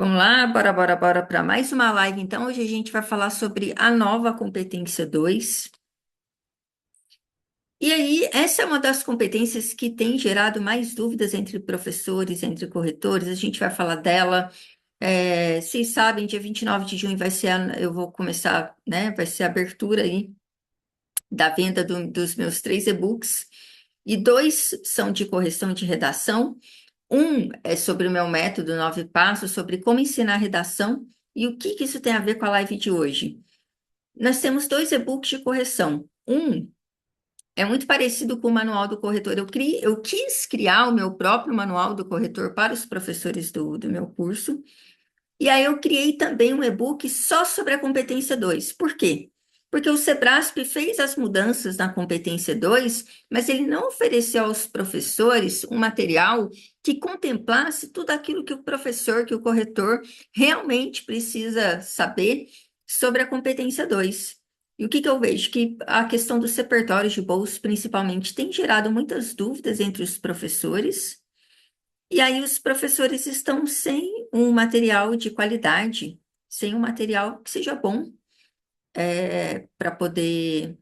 Vamos lá, bora para mais uma live. Então, hoje a gente vai falar sobre a nova competência 2. E aí, essa é uma das competências que tem gerado mais dúvidas entre professores, entre corretores. A gente vai falar dela. Vocês sabem, dia 29 de junho vai ser, eu vou começar, né? Vai ser a abertura aí da venda dos meus 3 e-books. E 2 são de correção de redação. Um é sobre o meu método 9 passos, sobre como ensinar redação e o que isso tem a ver com a live de hoje. Nós temos 2 e-books de correção. Um é muito parecido com o manual do corretor. Eu quis criar o meu próprio manual do corretor para os professores do meu curso. E aí eu criei também um e-book só sobre a competência 2. Por quê? Porque o Sebrasp fez as mudanças na competência 2, mas ele não ofereceu aos professores um material que contemplasse tudo aquilo que o professor, que o corretor realmente precisa saber sobre a competência 2. E o que eu vejo? Que a questão dos repertórios de bolso, principalmente, tem gerado muitas dúvidas entre os professores. E aí os professores estão sem um material de qualidade, sem um material que seja bom para poder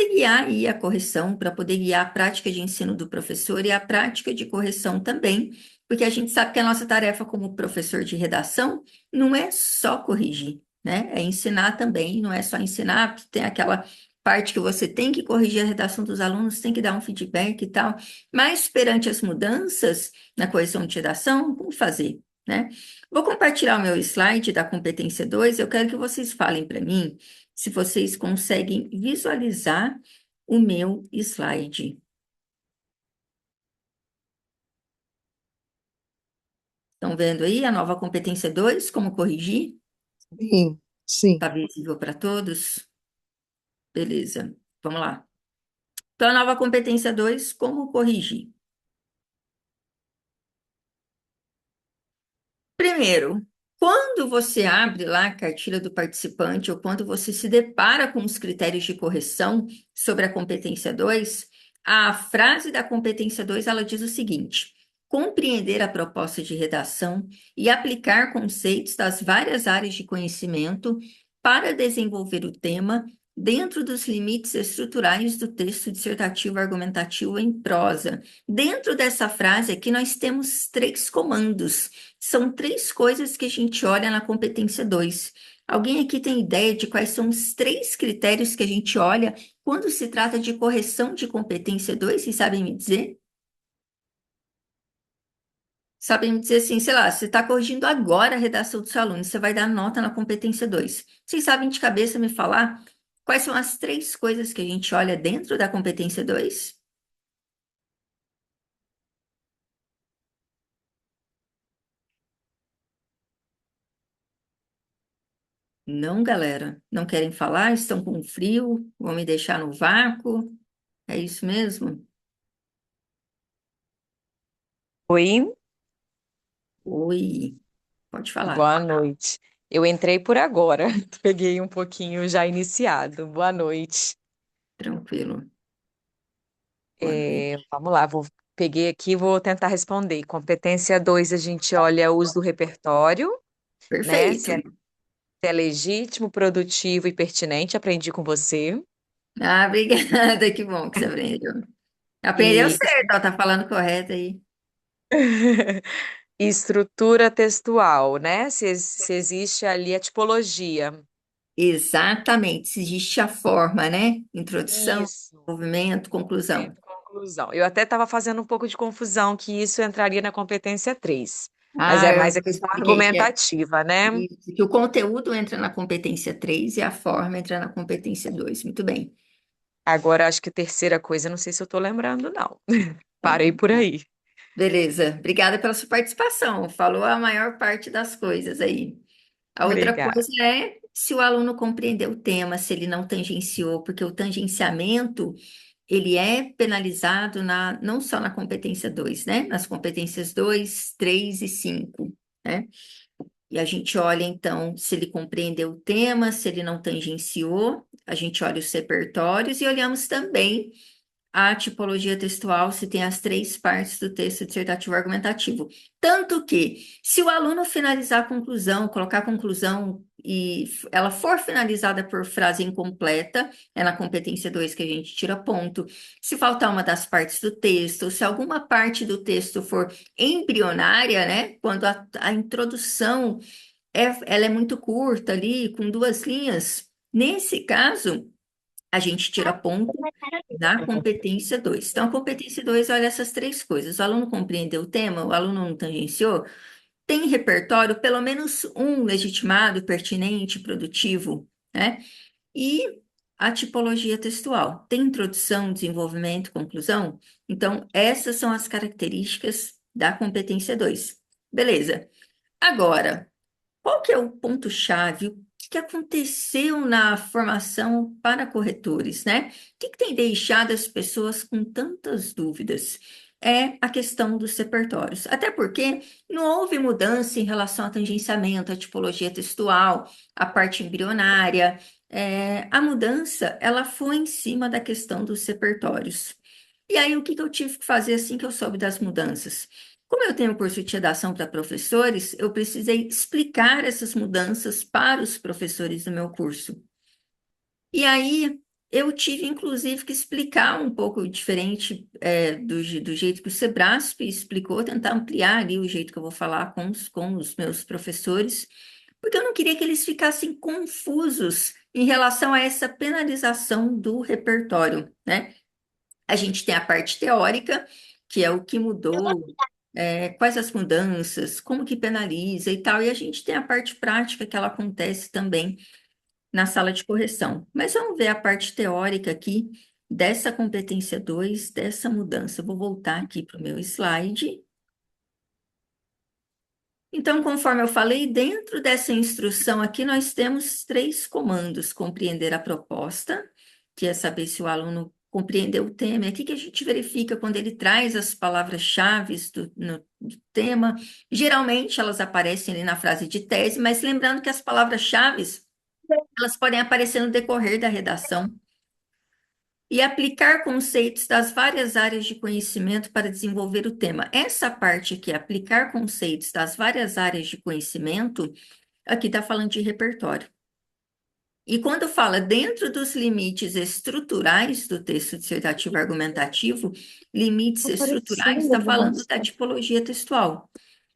guiar aí a correção, para poder guiar a prática de ensino do professor e a prática de correção também, porque a gente sabe que a nossa tarefa como professor de redação não é só corrigir, né? É ensinar também, não é só ensinar, tem aquela parte que você tem que corrigir a redação dos alunos, tem que dar um feedback e tal, mas perante as mudanças na correção de redação, como fazer, né? Vou compartilhar o meu slide da competência 2. Eu quero que vocês falem para mim se vocês conseguem visualizar o meu slide. Estão vendo aí a nova competência 2? Como corrigir? Sim, sim. Está visível para todos? Beleza, vamos lá. Então, a nova competência 2, como corrigir? Primeiro, quando você abre lá a cartilha do participante ou quando você se depara com os critérios de correção sobre a competência 2, a frase da competência 2 ela diz o seguinte: compreender a proposta de redação e aplicar conceitos das várias áreas de conhecimento para desenvolver o tema dentro dos limites estruturais do texto dissertativo argumentativo em prosa. Dentro dessa frase aqui nós temos 3 comandos. São 3 coisas que a gente olha na competência 2. Alguém aqui tem ideia de quais são os 3 critérios que a gente olha quando se trata de correção de competência 2? Vocês sabem me dizer? Sabem me dizer assim, sei lá, você está corrigindo agora a redação do seu aluno, você vai dar nota na competência 2. Vocês sabem de cabeça me falar quais são as 3 coisas que a gente olha dentro da competência 2? Não, galera. Não querem falar? Estão com frio? Vão me deixar no vácuo? É isso mesmo? Oi, Oi, pode falar. boa noite. Eu entrei por agora, peguei um pouquinho já iniciado. Boa noite. Tranquilo. Boa noite. Vamos lá, peguei aqui e vou tentar responder. Competência 2, a gente olha o uso do repertório, né? Se Perfeito. é legítimo, produtivo e pertinente, aprendi com você. Ah, obrigada. Que bom que você aprendeu. Aprendeu E certo, ó, tá falando correto aí. estrutura textual, né? Se existe ali a tipologia. Exatamente. Se existe a forma, né? Introdução, Isso. movimento, conclusão. Conclusão. Eu até estava fazendo um pouco de confusão que isso entraria na competência 3, mas Ah, é eu mais a questão expliquei argumentativa, né? que o conteúdo entra na competência 3 e a forma entra na competência 2. Muito bem. Agora, acho que terceira coisa, não sei se eu estou lembrando, não. Tá Parei bom. por aí. Beleza. Obrigada pela sua participação. Falou a maior parte das coisas aí. A outra Obrigada. coisa é se o aluno compreendeu o tema, se ele não tangenciou, porque o tangenciamento, ele é penalizado não só na competência 2, né? Nas competências 2, 3 e 5, né? E a gente olha, então, se ele compreendeu o tema, se ele não tangenciou, a gente olha os repertórios e olhamos também a tipologia textual se tem as três partes do texto dissertativo argumentativo. Tanto que, se o aluno finalizar a conclusão, colocar a conclusão e ela for finalizada por frase incompleta, é na competência 2 que a gente tira ponto. Se faltar uma das partes do texto, se alguma parte do texto for embrionária, né? Quando a introdução ela é muito curta ali, com 2 linhas, nesse caso a gente tira ponto da competência 2. Então, a competência 2 olha essas três coisas. O aluno compreendeu o tema, o aluno não tangenciou, tem repertório, pelo menos um legitimado, pertinente, produtivo, né? E a tipologia textual. Tem introdução, desenvolvimento, conclusão? Então, essas são as características da competência 2. Beleza. Agora, qual que é o ponto-chave? O que aconteceu na formação para corretores, né? O que tem deixado as pessoas com tantas dúvidas? É a questão dos repertórios. Até porque não houve mudança em relação ao tangenciamento, à tipologia textual, à parte embrionária. A mudança, ela foi em cima da questão dos repertórios. E aí, o que eu tive que fazer assim que eu soube das mudanças? Como eu tenho curso de redação para professores, eu precisei explicar essas mudanças para os professores do meu curso. E aí, eu tive, inclusive, que explicar um pouco diferente do jeito que o Sebrasp explicou, tentar ampliar ali o jeito que eu vou falar com os meus professores, porque eu não queria que eles ficassem confusos em relação a essa penalização do repertório, né? A gente tem a parte teórica, que é o que mudou, quais as mudanças, como que penaliza e tal, e a gente tem a parte prática que ela acontece também na sala de correção. Mas vamos ver a parte teórica aqui dessa competência 2 dessa mudança. Eu vou voltar aqui para o meu slide. Então, conforme eu falei, dentro dessa instrução aqui, nós temos 3 comandos: compreender a proposta, que é saber se o aluno compreendeu o tema. É aqui que a gente verifica quando ele traz as palavras-chave do tema. Geralmente, elas aparecem ali na frase de tese, mas lembrando que as palavras-chave, elas podem aparecer no decorrer da redação. E aplicar conceitos das várias áreas de conhecimento para desenvolver o tema. Essa parte aqui, aplicar conceitos das várias áreas de conhecimento, aqui está falando de repertório. E quando fala dentro dos limites estruturais do texto dissertativo argumentativo, limites estruturais está falando da tipologia textual.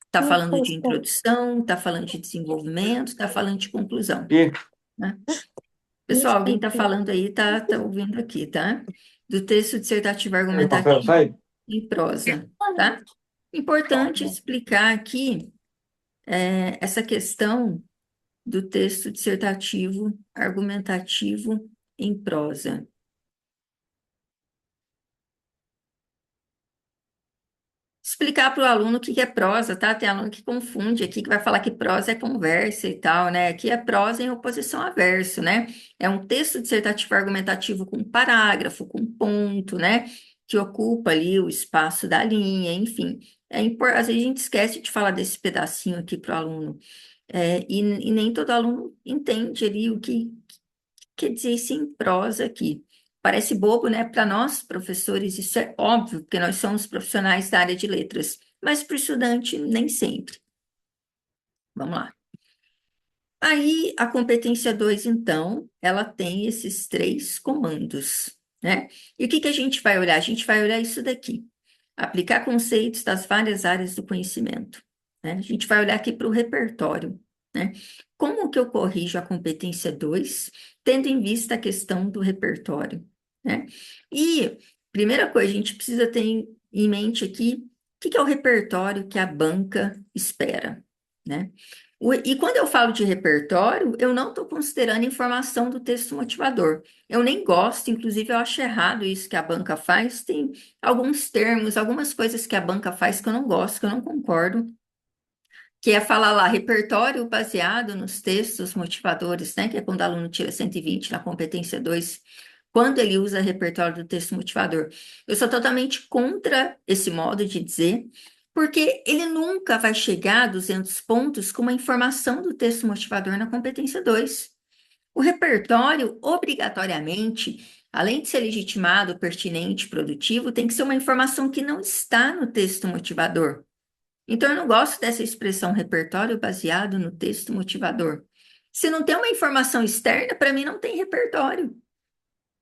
Está falando de introdução, está falando de desenvolvimento, está falando de conclusão. Né? Pessoal, alguém está falando aí, tá ouvindo aqui, tá? Do texto dissertativo argumentativo em prosa, tá? Importante explicar aqui essa questão do texto dissertativo argumentativo em prosa. Explicar para o aluno o que é prosa, tá? Tem aluno que confunde aqui, que vai falar que prosa é conversa e tal, né? Aqui é prosa em oposição a verso, né? É um texto dissertativo argumentativo com parágrafo, com ponto, né? Que ocupa ali o espaço da linha, enfim. Às vezes a gente esquece de falar desse pedacinho aqui para o aluno. E nem todo aluno entende ali o que quer dizer isso em prosa aqui. Parece bobo, né? Para nós, professores, isso é óbvio, porque nós somos profissionais da área de letras, mas para o estudante, nem sempre. Vamos lá. Aí, a competência 2, então, ela tem esses 3 comandos, né? E o que a gente vai olhar? A gente vai olhar isso daqui. Aplicar conceitos das várias áreas do conhecimento, né? A gente vai olhar aqui para o repertório, né? Como que eu corrijo a competência 2, tendo em vista a questão do repertório, né? E, primeira coisa, a gente precisa ter em mente aqui o que é o repertório que a banca espera, né? E quando eu falo de repertório, eu não estou considerando informação do texto motivador. Eu nem gosto, inclusive eu acho errado isso que a banca faz. Tem alguns termos, algumas coisas que a banca faz que eu não gosto, que eu não concordo, que é falar lá repertório baseado nos textos motivadores, né? Que é quando o aluno tira 120 na competência 2, quando ele usa repertório do texto motivador. Eu sou totalmente contra esse modo de dizer, porque ele nunca vai chegar a 200 pontos com uma informação do texto motivador na competência 2. O repertório, obrigatoriamente, além de ser legitimado, pertinente, produtivo, tem que ser uma informação que não está no texto motivador. Então, eu não gosto dessa expressão repertório baseado no texto motivador. Se não tem uma informação externa, para mim não tem repertório.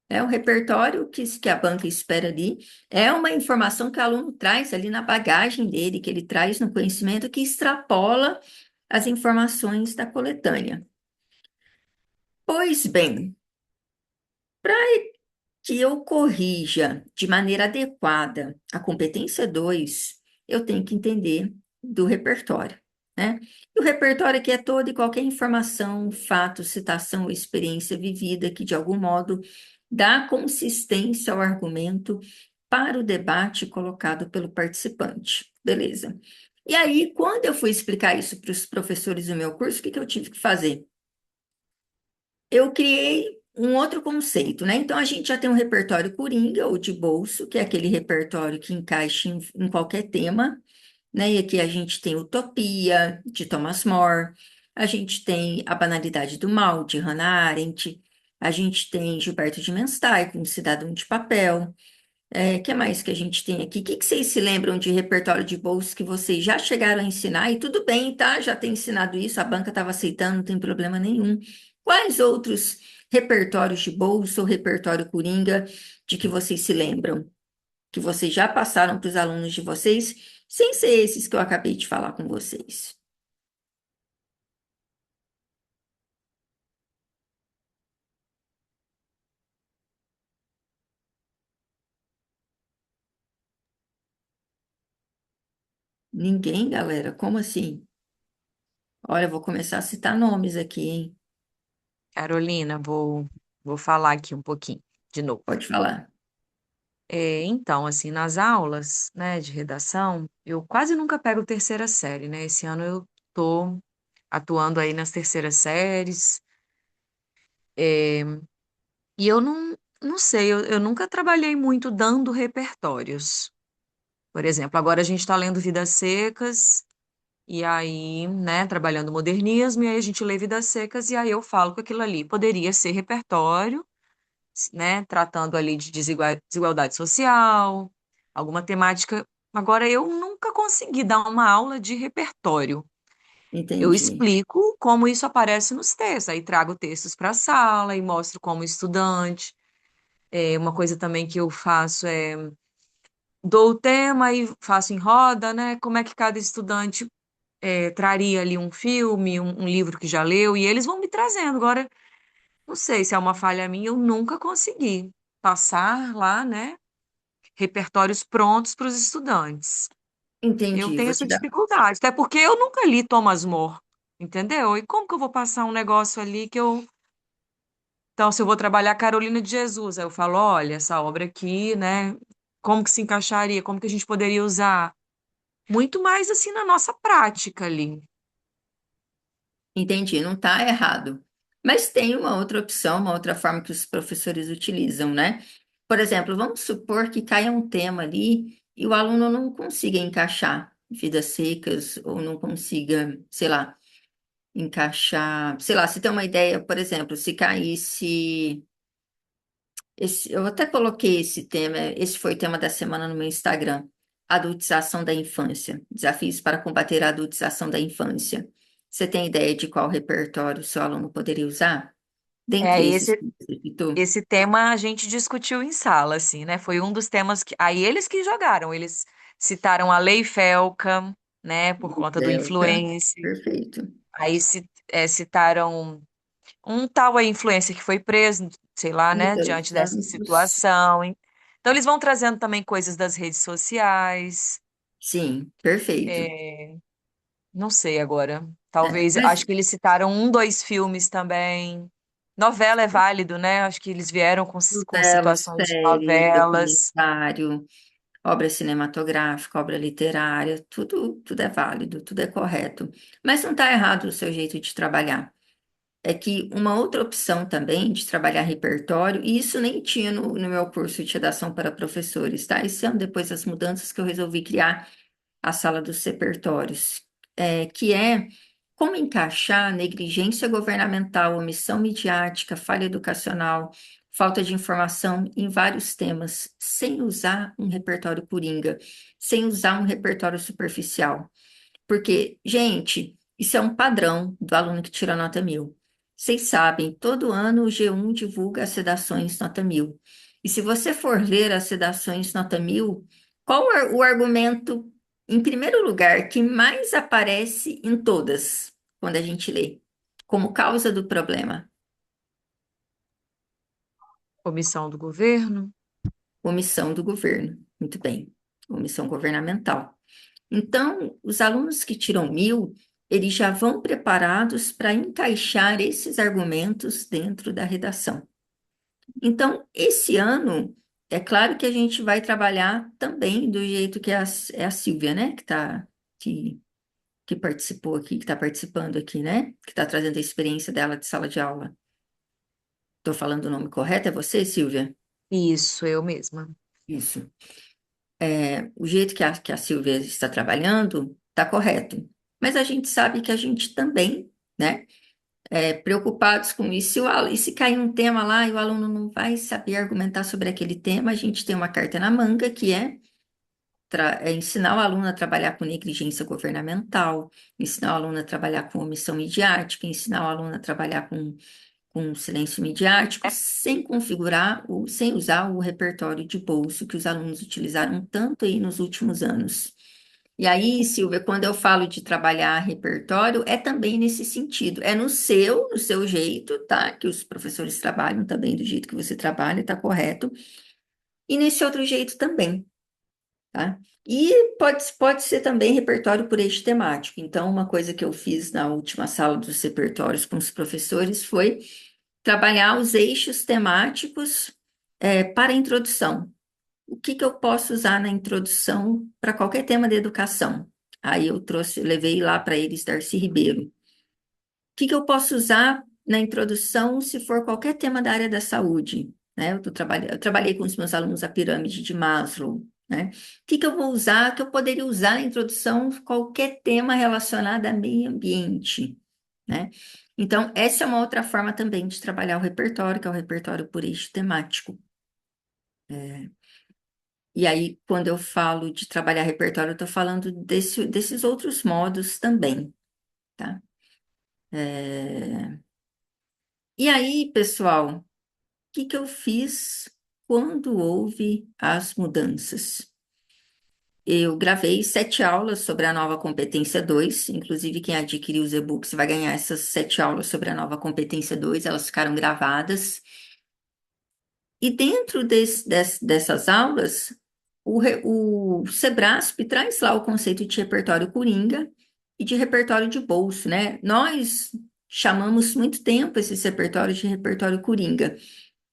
É o repertório que a banca espera ali, é uma informação que o aluno traz ali na bagagem dele, que ele traz no conhecimento, que extrapola as informações da coletânea. Pois bem, que eu corrija de maneira adequada a competência 2, eu tenho que entender do repertório, né? E o repertório aqui é toda e qualquer informação, fato, citação ou experiência vivida que, de algum modo, dá consistência ao argumento para o debate colocado pelo participante. Beleza. E aí, quando eu fui explicar isso para os professores do meu curso, o que que eu tive que fazer? Eu criei um outro conceito, né? Então, a gente já tem um repertório coringa ou de bolso, que é aquele repertório que encaixa em qualquer tema, né? E aqui a gente tem Utopia, de Thomas More, a gente tem A Banalidade do Mal, de Hannah Arendt, a gente tem Gilberto de Menstein, com Cidadão de Papel. Que mais que a gente tem aqui? O que que vocês se lembram de repertório de bolso que vocês já chegaram a ensinar? E tudo bem, tá? Já tem ensinado isso, a banca estava aceitando, não tem problema nenhum. Quais outros repertórios de bolso ou repertório coringa de que vocês se lembram? Que vocês já passaram para os alunos de vocês, sem ser esses que eu acabei de falar com vocês? Ninguém, galera? Como assim? Olha, eu vou começar a citar nomes aqui, hein? Carolina, vou falar aqui um pouquinho de novo. Pode falar. Então, assim, nas aulas, né, de redação, eu quase nunca pego terceira série, né? Esse ano eu tô atuando aí nas terceiras séries, e eu não sei, eu nunca trabalhei muito dando repertórios. Por exemplo, agora a gente está lendo Vidas Secas, e aí, né, trabalhando modernismo, e aí a gente lê Vidas Secas, e aí eu falo que aquilo ali poderia ser repertório, né, tratando ali de desigualdade social, alguma temática. Agora, eu nunca consegui dar uma aula de repertório. Eu Entendi. explico como isso aparece nos textos, aí trago textos para a sala e mostro como estudante. Uma coisa também que eu faço é dou o tema e faço em roda, né? Como é que cada estudante traria ali um filme, um livro que já leu, e eles vão me trazendo. Agora, não sei se é uma falha minha, eu nunca consegui passar lá, né, repertórios prontos para os estudantes. Eu Entendi. tenho Vou essa te dar. dificuldade, até porque eu nunca li Thomas More, entendeu? E como que eu vou passar um negócio ali que eu. Então, se eu vou trabalhar Carolina de Jesus, aí eu falo, olha, essa obra aqui, né, como que se encaixaria, como que a gente poderia usar? Muito mais assim na nossa prática ali. Entendi, não está errado. Mas tem uma outra opção, uma outra forma que os professores utilizam, né? Por exemplo, vamos supor que caia um tema ali e o aluno não consiga encaixar vidas secas ou não consiga, sei lá, encaixar, sei lá, se tem uma ideia, por exemplo, se caísse eu até coloquei esse tema, esse foi o tema da semana no meu Instagram, adultização da infância, desafios para combater a adultização da infância. Você tem ideia de qual repertório o seu aluno poderia usar? É, Dentre esses esse, que você citou? esse tema a gente discutiu em sala, assim, né? Foi um dos temas que. Aí eles que jogaram, eles citaram a Lei Felca, né, por conta do Delta, influencer. perfeito. Aí citaram um tal aí influencer que foi preso, sei lá, né, Ítalo diante dessa Santos, situação. Então eles vão trazendo também coisas das redes sociais. sim, perfeito. é, não sei agora. É, Talvez, mas acho que eles citaram um, dois filmes também. Novela é válido, né? Acho que eles vieram com novela, situações de série, novelas. documentário, obra cinematográfica, obra literária, tudo é válido, tudo é correto. Mas não está errado o seu jeito de trabalhar. É que uma outra opção também de trabalhar repertório, e isso nem tinha no meu curso de redação para professores, tá? Esse ano, depois das mudanças, que eu resolvi criar a sala dos repertórios, que é como encaixar negligência governamental, omissão midiática, falha educacional, falta de informação em vários temas, sem usar um repertório coringa, sem usar um repertório superficial. Porque, gente, isso é um padrão do aluno que tira nota 1000. Vocês sabem, todo ano o G1 divulga as redações nota 1000. E se você for ler as redações nota 1000, qual é o argumento, em primeiro lugar, que mais aparece em todas, quando a gente lê, como causa do problema? Omissão do governo. Omissão do governo. Muito bem, omissão governamental. Então, os alunos que tiram 1000, eles já vão preparados para encaixar esses argumentos dentro da redação. Então, esse ano, é claro que a gente vai trabalhar também do jeito que é a Silvia, né, que, que participou aqui, que está participando aqui, né, que está trazendo a experiência dela de sala de aula. Estou falando o nome correto? É você, Silvia? Isso, eu mesma. Isso. O jeito que a Silvia está trabalhando está correto. Mas a gente sabe que a gente também, né, preocupados com isso. E se cair um tema lá e o aluno não vai saber argumentar sobre aquele tema, a gente tem uma carta na manga que é ensinar o aluno a trabalhar com negligência governamental, ensinar o aluno a trabalhar com omissão midiática, ensinar o aluno a trabalhar com silêncio midiático, sem sem usar o repertório de bolso que os alunos utilizaram tanto aí nos últimos anos. E aí, Silvia, quando eu falo de trabalhar repertório, é também nesse sentido. É no seu jeito, tá? Que os professores trabalham também do jeito que você trabalha, tá correto. E nesse outro jeito também, tá? E pode ser também repertório por eixo temático. Então, uma coisa que eu fiz na última sala dos repertórios com os professores foi trabalhar os eixos temáticos, para a introdução. O que que eu posso usar na introdução para qualquer tema de educação? Aí eu levei lá para eles Darcy Ribeiro. O que que eu posso usar na introdução se for qualquer tema da área da saúde? Né? Eu trabalhei com os meus alunos a pirâmide de Maslow. Né? O que que eu vou usar, que eu poderia usar na introdução qualquer tema relacionado a meio ambiente? Né? Então, essa é uma outra forma também de trabalhar o repertório, que é o repertório por eixo temático. E aí, quando eu falo de trabalhar repertório, eu estou falando desses outros modos também, tá? É, E aí, pessoal, o que que eu fiz quando houve as mudanças? Eu gravei 7 aulas sobre a nova competência 2. Inclusive quem adquirir os e-books vai ganhar essas 7 aulas sobre a nova competência 2. Elas ficaram gravadas. E dentro dessas aulas, o Sebrasp traz lá o conceito de repertório coringa e de repertório de bolso, né? Nós chamamos muito tempo esses repertórios de repertório coringa.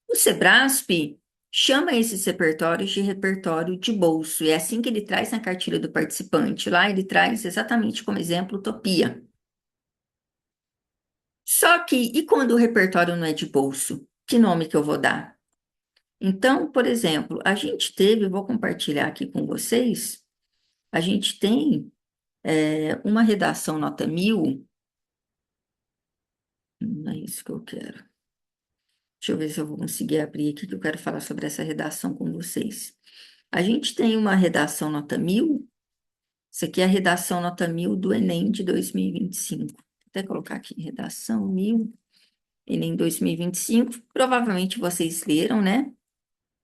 O Sebrasp chama esses repertórios de repertório de bolso, e é assim que ele traz na cartilha do participante. Lá ele traz exatamente como exemplo utopia. Só que, e quando o repertório não é de bolso? Que nome que eu vou dar? Então, por exemplo, a gente teve, eu vou compartilhar aqui com vocês, a gente tem uma redação nota 1000, não é isso que eu quero. Deixa eu ver se eu vou conseguir abrir aqui, que eu quero falar sobre essa redação com vocês. A gente tem uma redação nota 1000, isso aqui é a redação nota 1000 do Enem de 2025. Vou até colocar aqui, redação 1000, Enem 2025. Provavelmente vocês leram, né?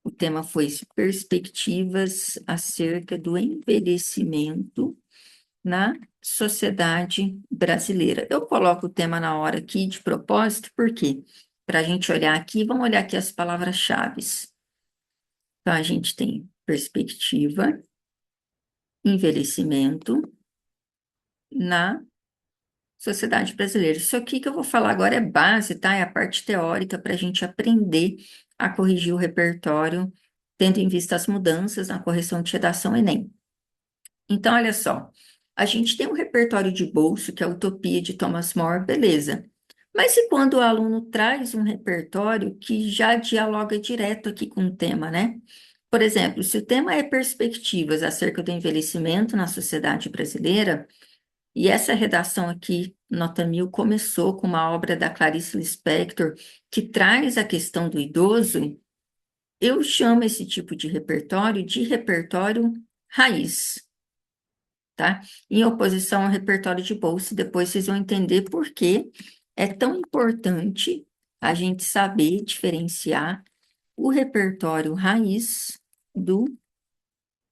O tema foi perspectivas acerca do envelhecimento na sociedade brasileira. Eu coloco o tema na hora aqui de propósito, porque para a gente olhar aqui, vamos olhar aqui as palavras-chave. Então, a gente tem perspectiva, envelhecimento na sociedade brasileira. Isso aqui que eu vou falar agora é base, tá? É a parte teórica para a gente aprender a corrigir o repertório, tendo em vista as mudanças na correção de redação Enem. Então, olha só, a gente tem um repertório de bolso, que é a Utopia de Thomas More, beleza. Mas e quando o aluno traz um repertório que já dialoga direto aqui com o tema, né? Por exemplo, se o tema é perspectivas acerca do envelhecimento na sociedade brasileira, e essa redação aqui Nota 1000 começou com uma obra da Clarice Lispector que traz a questão do idoso. Eu chamo esse tipo de repertório raiz, tá? Em oposição ao repertório de bolsa, depois vocês vão entender por que é tão importante a gente saber diferenciar o repertório raiz do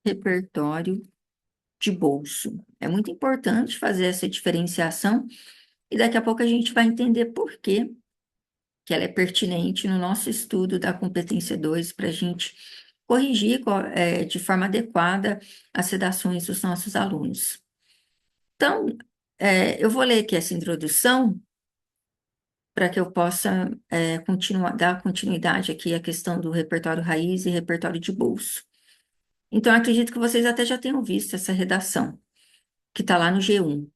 repertório de bolso. É muito importante fazer essa diferenciação e daqui a pouco a gente vai entender por que ela é pertinente no nosso estudo da competência 2 para a gente corrigir de forma adequada as redações dos nossos alunos. Então, eu vou ler aqui essa introdução para que eu possa dar continuidade aqui à questão do repertório raiz e repertório de bolso. Então, eu acredito que vocês até já tenham visto essa redação, que está lá no G1.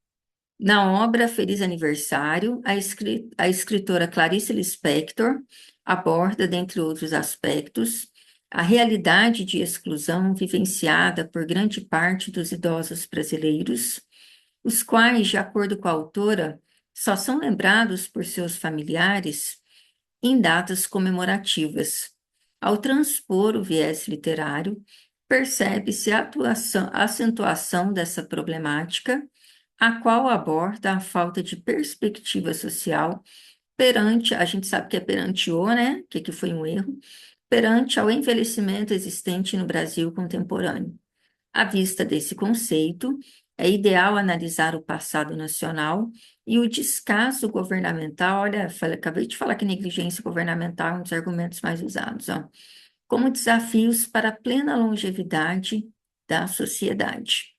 Na obra Feliz Aniversário, a escritora Clarice Lispector aborda, dentre outros aspectos, a realidade de exclusão vivenciada por grande parte dos idosos brasileiros, os quais, de acordo com a autora, só são lembrados por seus familiares em datas comemorativas. Ao transpor o viés literário, percebe-se a acentuação dessa problemática, a qual aborda a falta de perspectiva social perante, a gente sabe que é perante o, né, que foi um erro, perante ao envelhecimento existente no Brasil contemporâneo. À vista desse conceito, é ideal analisar o passado nacional e o descaso governamental. Olha, acabei de falar que negligência governamental é um dos argumentos mais usados, ó, como desafios para a plena longevidade da sociedade.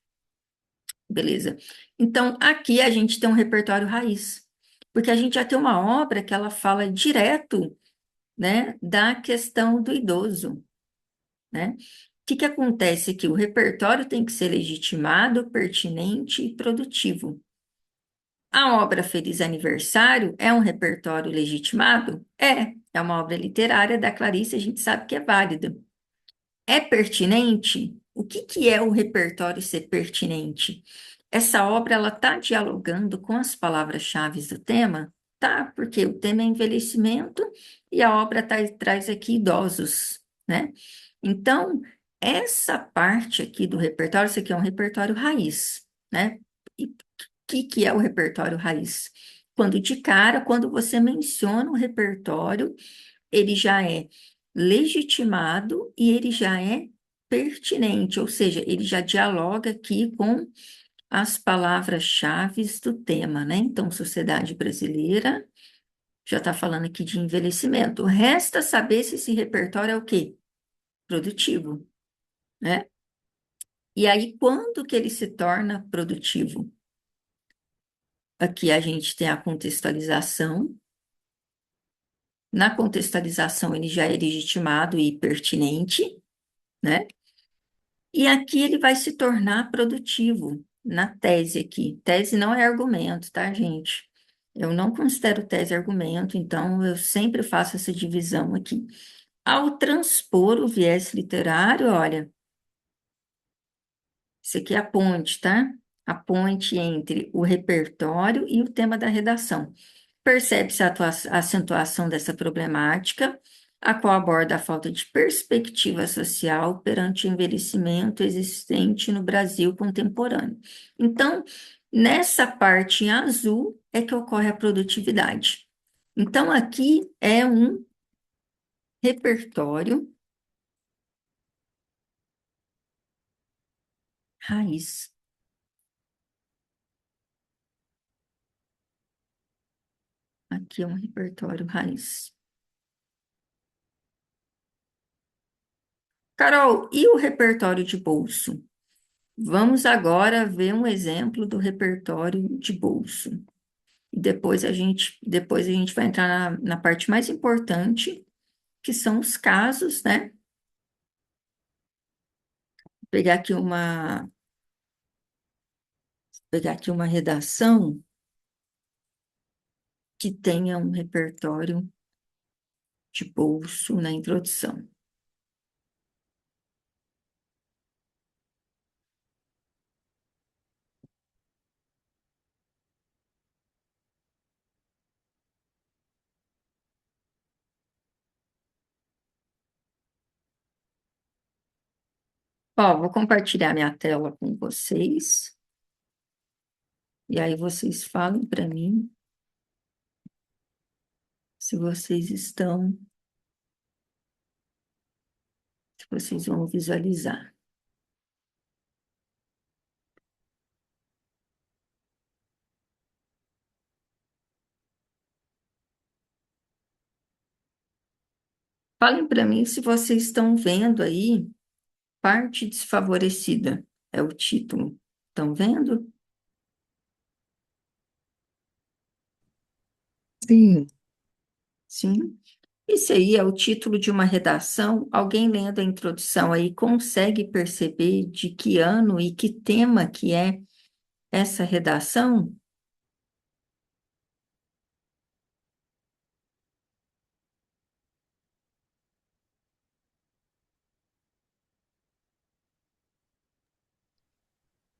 Beleza? Então, aqui a gente tem um repertório raiz, porque a gente já tem uma obra que ela fala direto, né, da questão do idoso, né? O que que acontece aqui? O repertório tem que ser legitimado, pertinente e produtivo. A obra Feliz Aniversário é um repertório legitimado? É uma obra literária da Clarice, a gente sabe que é válido. É pertinente? O que que é o repertório ser pertinente? Essa obra ela está dialogando com as palavras-chave do tema, tá? Porque o tema é envelhecimento e a obra traz aqui idosos, né? Então, essa parte aqui do repertório, isso aqui é um repertório raiz, né? E o que é o repertório raiz? Quando você menciona o repertório, ele já é legitimado e ele já é pertinente, ou seja, ele já dialoga aqui com as palavras-chave do tema, né? Então, sociedade brasileira já está falando aqui de envelhecimento. Resta saber se esse repertório é o quê? Produtivo, né? E aí, quando que ele se torna produtivo? Aqui a gente tem a contextualização. Na contextualização, ele já é legitimado e pertinente, né? E aqui ele vai se tornar produtivo, na tese aqui. Tese não é argumento, tá, gente? Eu não considero tese argumento, então eu sempre faço essa divisão aqui. Ao transpor o viés literário, olha, isso aqui é a ponte, tá? A ponte entre o repertório e o tema da redação. Percebe-se a acentuação dessa problemática, a qual aborda a falta de perspectiva social perante o envelhecimento existente no Brasil contemporâneo. Então, nessa parte em azul é que ocorre a produtividade. Então, aqui é um repertório raiz. Aqui é um repertório raiz. Carol, e o repertório de bolso? Vamos agora ver um exemplo do repertório de bolso. E depois a gente vai entrar na parte mais importante, que são os casos, né? Vou pegar aqui pegar aqui uma redação que tenha um repertório de bolso na introdução. Ó, vou compartilhar minha tela com vocês, e aí vocês falem para mim se vocês estão, se vocês vão visualizar. Falem para mim se vocês estão vendo aí parte desfavorecida, é o título. Estão vendo? Sim. Sim. Esse aí é o título de uma redação. Alguém lendo a introdução aí consegue perceber de que ano e que tema que é essa redação?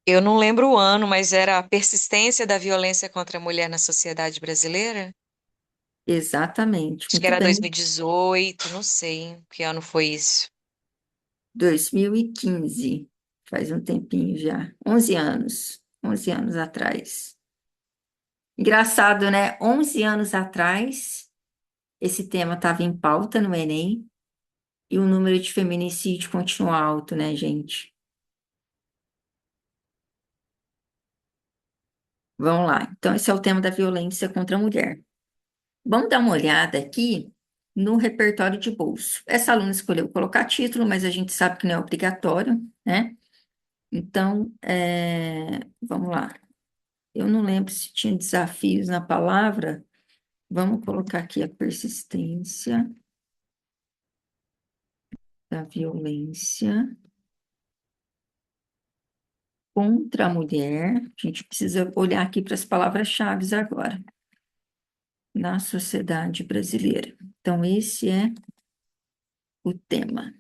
Eu não lembro o ano, mas era a persistência da violência contra a mulher na sociedade brasileira? Exatamente, Acho que muito era bem. 2018, não sei que ano foi isso. 2015, faz um tempinho já, 11 anos atrás. Engraçado, né? 11 anos atrás, esse tema estava em pauta no Enem e o número de feminicídio continua alto, né, gente? Vamos lá. Então, esse é o tema da violência contra a mulher. Vamos dar uma olhada aqui no repertório de bolso. Essa aluna escolheu colocar título, mas a gente sabe que não é obrigatório, né? Então, vamos lá. Eu não lembro se tinha desafios na palavra. Vamos colocar aqui a persistência da violência contra a mulher. A gente precisa olhar aqui para as palavras-chave agora, na sociedade brasileira. Então, esse é o tema.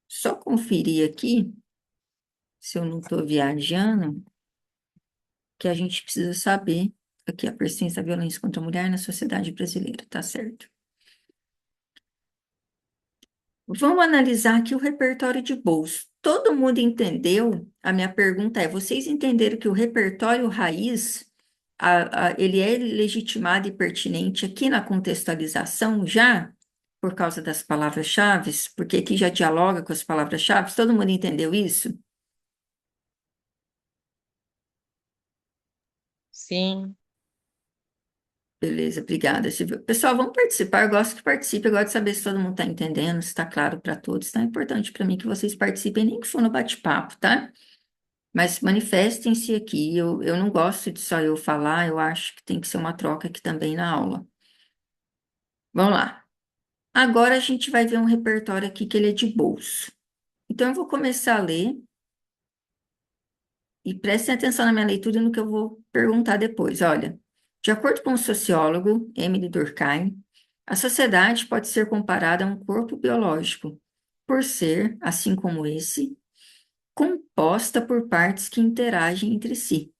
Só conferir aqui, se eu não estou viajando, que a gente precisa saber aqui a persistência da violência contra a mulher na sociedade brasileira, tá certo? Vamos analisar aqui o repertório de bolso. Todo mundo entendeu? A minha pergunta é: vocês entenderam que o repertório raiz, ele é legitimado e pertinente aqui na contextualização já, por causa das palavras-chave, porque aqui já dialoga com as palavras-chave? Todo mundo entendeu isso? Sim. Beleza, obrigada, Silvia. Pessoal, vamos participar. Eu gosto que participe, eu gosto de saber se todo mundo está entendendo, se está claro para todos. Então, é importante para mim que vocês participem, nem que for no bate-papo, tá? Mas manifestem-se aqui. Eu não gosto de só eu falar, eu acho que tem que ser uma troca aqui também na aula. Vamos lá. Agora a gente vai ver um repertório aqui que ele é de bolso. Então, eu vou começar a ler e prestem atenção na minha leitura e no que eu vou perguntar depois. Olha, de acordo com o sociólogo Emily Durkheim, a sociedade pode ser comparada a um corpo biológico, por ser, assim como esse, composta por partes que interagem entre si.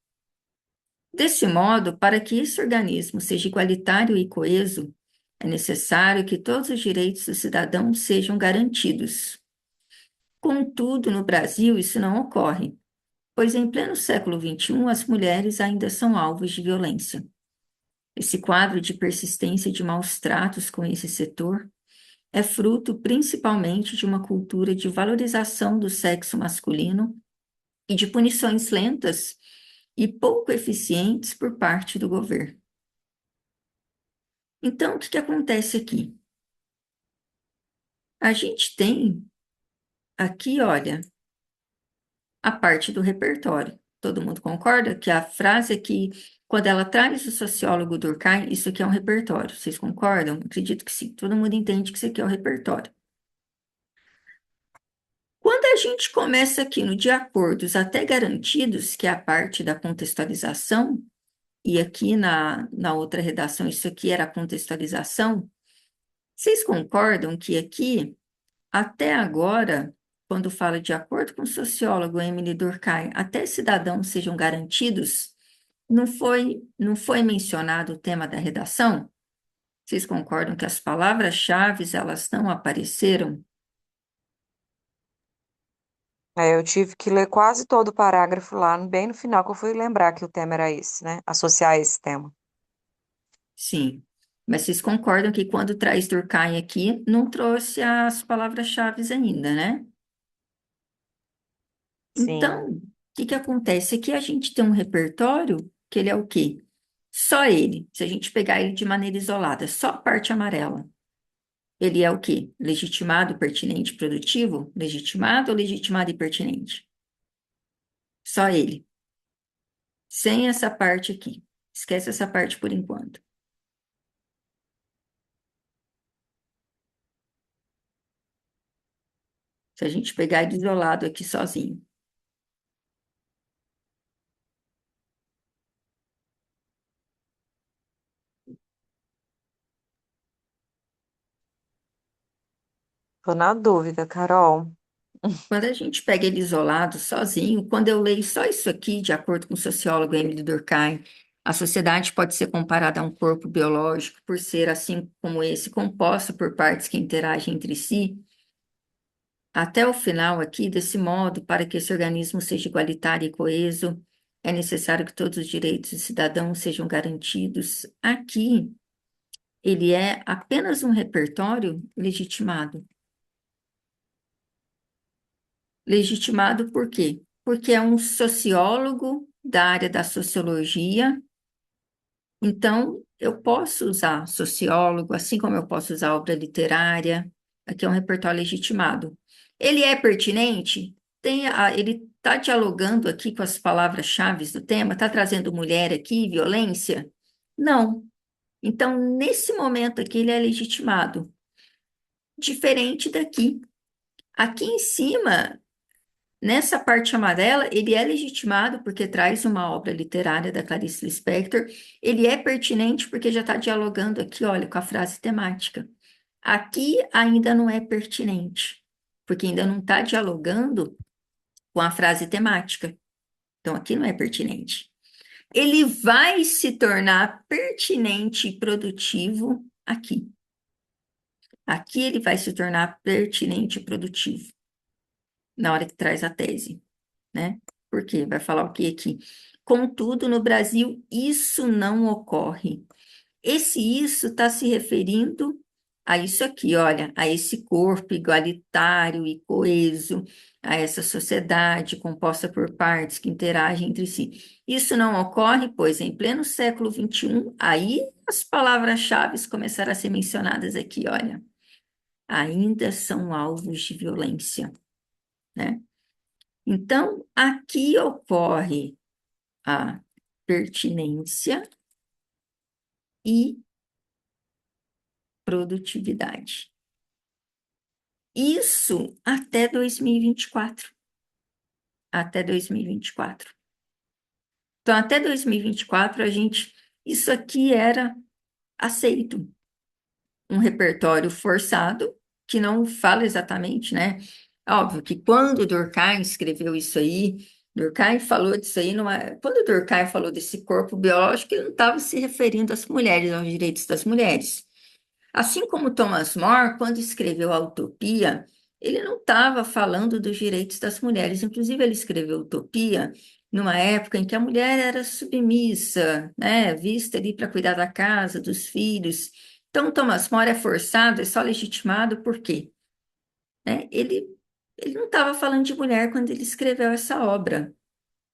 Desse modo, para que esse organismo seja igualitário e coeso, é necessário que todos os direitos do cidadão sejam garantidos. Contudo, no Brasil, isso não ocorre, pois em pleno século XXI as mulheres ainda são alvos de violência. Esse quadro de persistência de maus tratos com esse setor é fruto principalmente de uma cultura de valorização do sexo masculino e de punições lentas e pouco eficientes por parte do governo. Então, o que acontece aqui? A gente tem aqui, olha, a parte do repertório. Todo mundo concorda que a frase aqui, quando ela traz o sociólogo Durkheim, isso aqui é um repertório. Vocês concordam? Acredito que sim. Todo mundo entende que isso aqui é o repertório. Quando a gente começa aqui no de acordos até garantidos, que é a parte da contextualização, e aqui na outra redação, isso aqui era a contextualização, vocês concordam que aqui até agora, quando fala de acordo com o sociólogo Emily Durkheim, até cidadãos sejam garantidos, não foi mencionado o tema da redação? Vocês concordam que as palavras-chave, elas não apareceram? Eu tive que ler quase todo o parágrafo lá, bem no final, que eu fui lembrar que o tema era esse, né? Associar esse tema. Sim. Mas vocês concordam que quando traz Durkheim aqui, não trouxe as palavras-chave ainda, né? Sim. Então, o que que acontece? Aqui a gente tem um repertório que ele é o quê? Só ele. Se a gente pegar ele de maneira isolada, só a parte amarela. Ele é o quê? Legitimado, pertinente, produtivo? Legitimado ou legitimado e pertinente? Só ele. Sem essa parte aqui. Esquece essa parte por enquanto. Se a gente pegar ele isolado aqui sozinho. Tô na dúvida, Carol. Quando a gente pega ele isolado, sozinho, quando eu leio só isso aqui, de acordo com o sociólogo Emile Durkheim, a sociedade pode ser comparada a um corpo biológico por ser, assim como esse, composto por partes que interagem entre si. Até o final aqui, desse modo, para que esse organismo seja igualitário e coeso, é necessário que todos os direitos dos cidadãos sejam garantidos. Aqui, ele é apenas um repertório legitimado. Legitimado por quê? Porque é um sociólogo da área da sociologia, então eu posso usar sociólogo, assim como eu posso usar obra literária, aqui é um repertório legitimado. Ele é pertinente? Ele está dialogando aqui com as palavras-chave do tema? Está trazendo mulher aqui, violência? Não. Então, nesse momento aqui, ele é legitimado. Diferente daqui. Aqui em cima, nessa parte amarela, ele é legitimado porque traz uma obra literária da Clarice Lispector. Ele é pertinente porque já está dialogando aqui, olha, com a frase temática. Aqui ainda não é pertinente, porque ainda não está dialogando com a frase temática. Então, aqui não é pertinente. Ele vai se tornar pertinente e produtivo aqui. Aqui ele vai se tornar pertinente e produtivo na hora que traz a tese, né? Por quê? Vai falar o que aqui? Contudo, no Brasil, isso não ocorre. Esse isso está se referindo a isso aqui, olha, a esse corpo igualitário e coeso, a essa sociedade composta por partes que interagem entre si. Isso não ocorre, pois em pleno século XXI, aí as palavras-chave começaram a ser mencionadas aqui, olha, ainda são alvos de violência, né? Então, aqui ocorre a pertinência e produtividade. Isso até 2024. Até 2024. Então, até 2024, isso aqui era aceito. Um repertório forçado, que não fala exatamente, né? Óbvio que quando Durkheim escreveu isso aí, Durkheim falou disso aí, quando Durkheim falou desse corpo biológico, ele não estava se referindo às mulheres, aos direitos das mulheres. Assim como Thomas More, quando escreveu a Utopia, ele não estava falando dos direitos das mulheres. Inclusive, ele escreveu Utopia numa época em que a mulher era submissa, né, vista ali para cuidar da casa, dos filhos. Então, Thomas More é forçado, é só legitimado, por quê? Né? Ele não estava falando de mulher quando ele escreveu essa obra,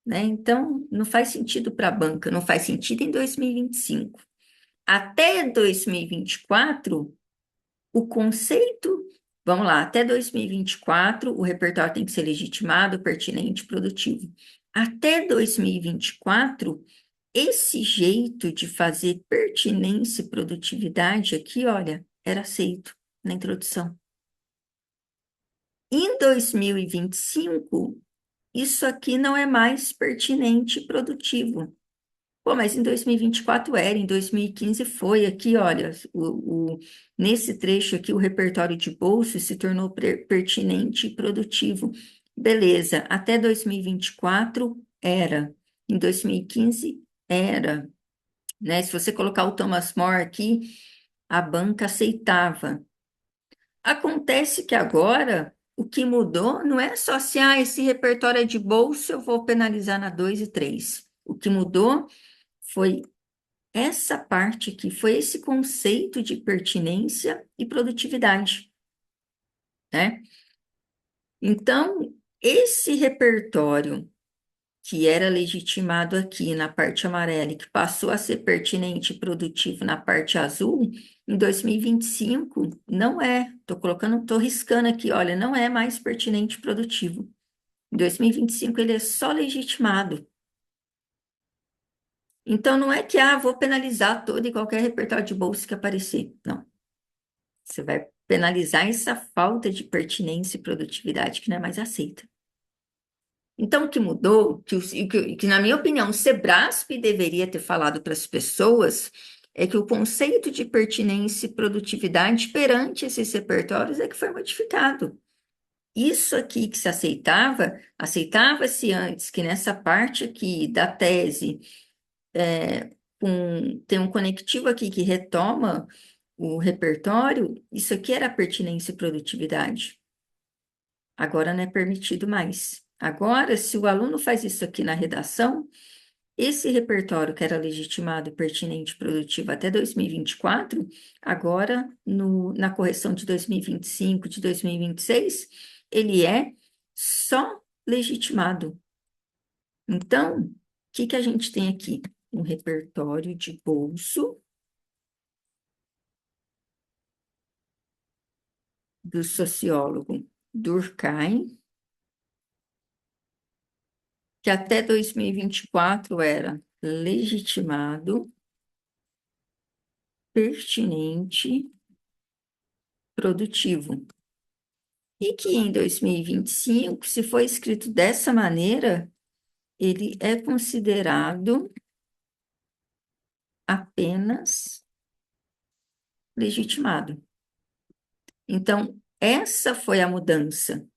né? Então, não faz sentido para a banca, não faz sentido em 2025. Até 2024, o conceito, vamos lá, até 2024, o repertório tem que ser legitimado, pertinente, produtivo. Até 2024, esse jeito de fazer pertinência e produtividade aqui, olha, era aceito na introdução. Em 2025, isso aqui não é mais pertinente e produtivo. Pô, mas em 2024 era, em 2015 foi. Aqui, olha, nesse trecho aqui, o repertório de bolso se tornou pertinente e produtivo. Beleza, até 2024 era, em 2015 era, né? Se você colocar o Thomas More aqui, a banca aceitava. Acontece que agora o que mudou não é só se esse repertório é de bolsa, eu vou penalizar na 2 e 3. O que mudou foi essa parte aqui, foi esse conceito de pertinência e produtividade, né? Então, esse repertório que era legitimado aqui na parte amarela e que passou a ser pertinente e produtivo na parte azul, em 2025 não é. Estou colocando, estou riscando aqui, olha, não é mais pertinente e produtivo. Em 2025 ele é só legitimado. Então não é que vou penalizar todo e qualquer repertório de bolsa que aparecer. Não. Você vai penalizar essa falta de pertinência e produtividade que não é mais aceita. Então, o que mudou, que na minha opinião, o Sebrasp deveria ter falado para as pessoas, é que o conceito de pertinência e produtividade perante esses repertórios é que foi modificado. Isso aqui que se aceitava, aceitava-se antes que nessa parte aqui da tese, tem um conectivo aqui que retoma o repertório, isso aqui era pertinência e produtividade. Agora não é permitido mais. Agora, se o aluno faz isso aqui na redação, esse repertório que era legitimado, pertinente e produtivo até 2024, agora na correção de 2025, de 2026, ele é só legitimado. Então, o que a gente tem aqui? Um repertório de bolso do sociólogo Durkheim, que até 2024 era legitimado, pertinente, produtivo. E que em 2025, se for escrito dessa maneira, ele é considerado apenas legitimado. Então, essa foi a mudança.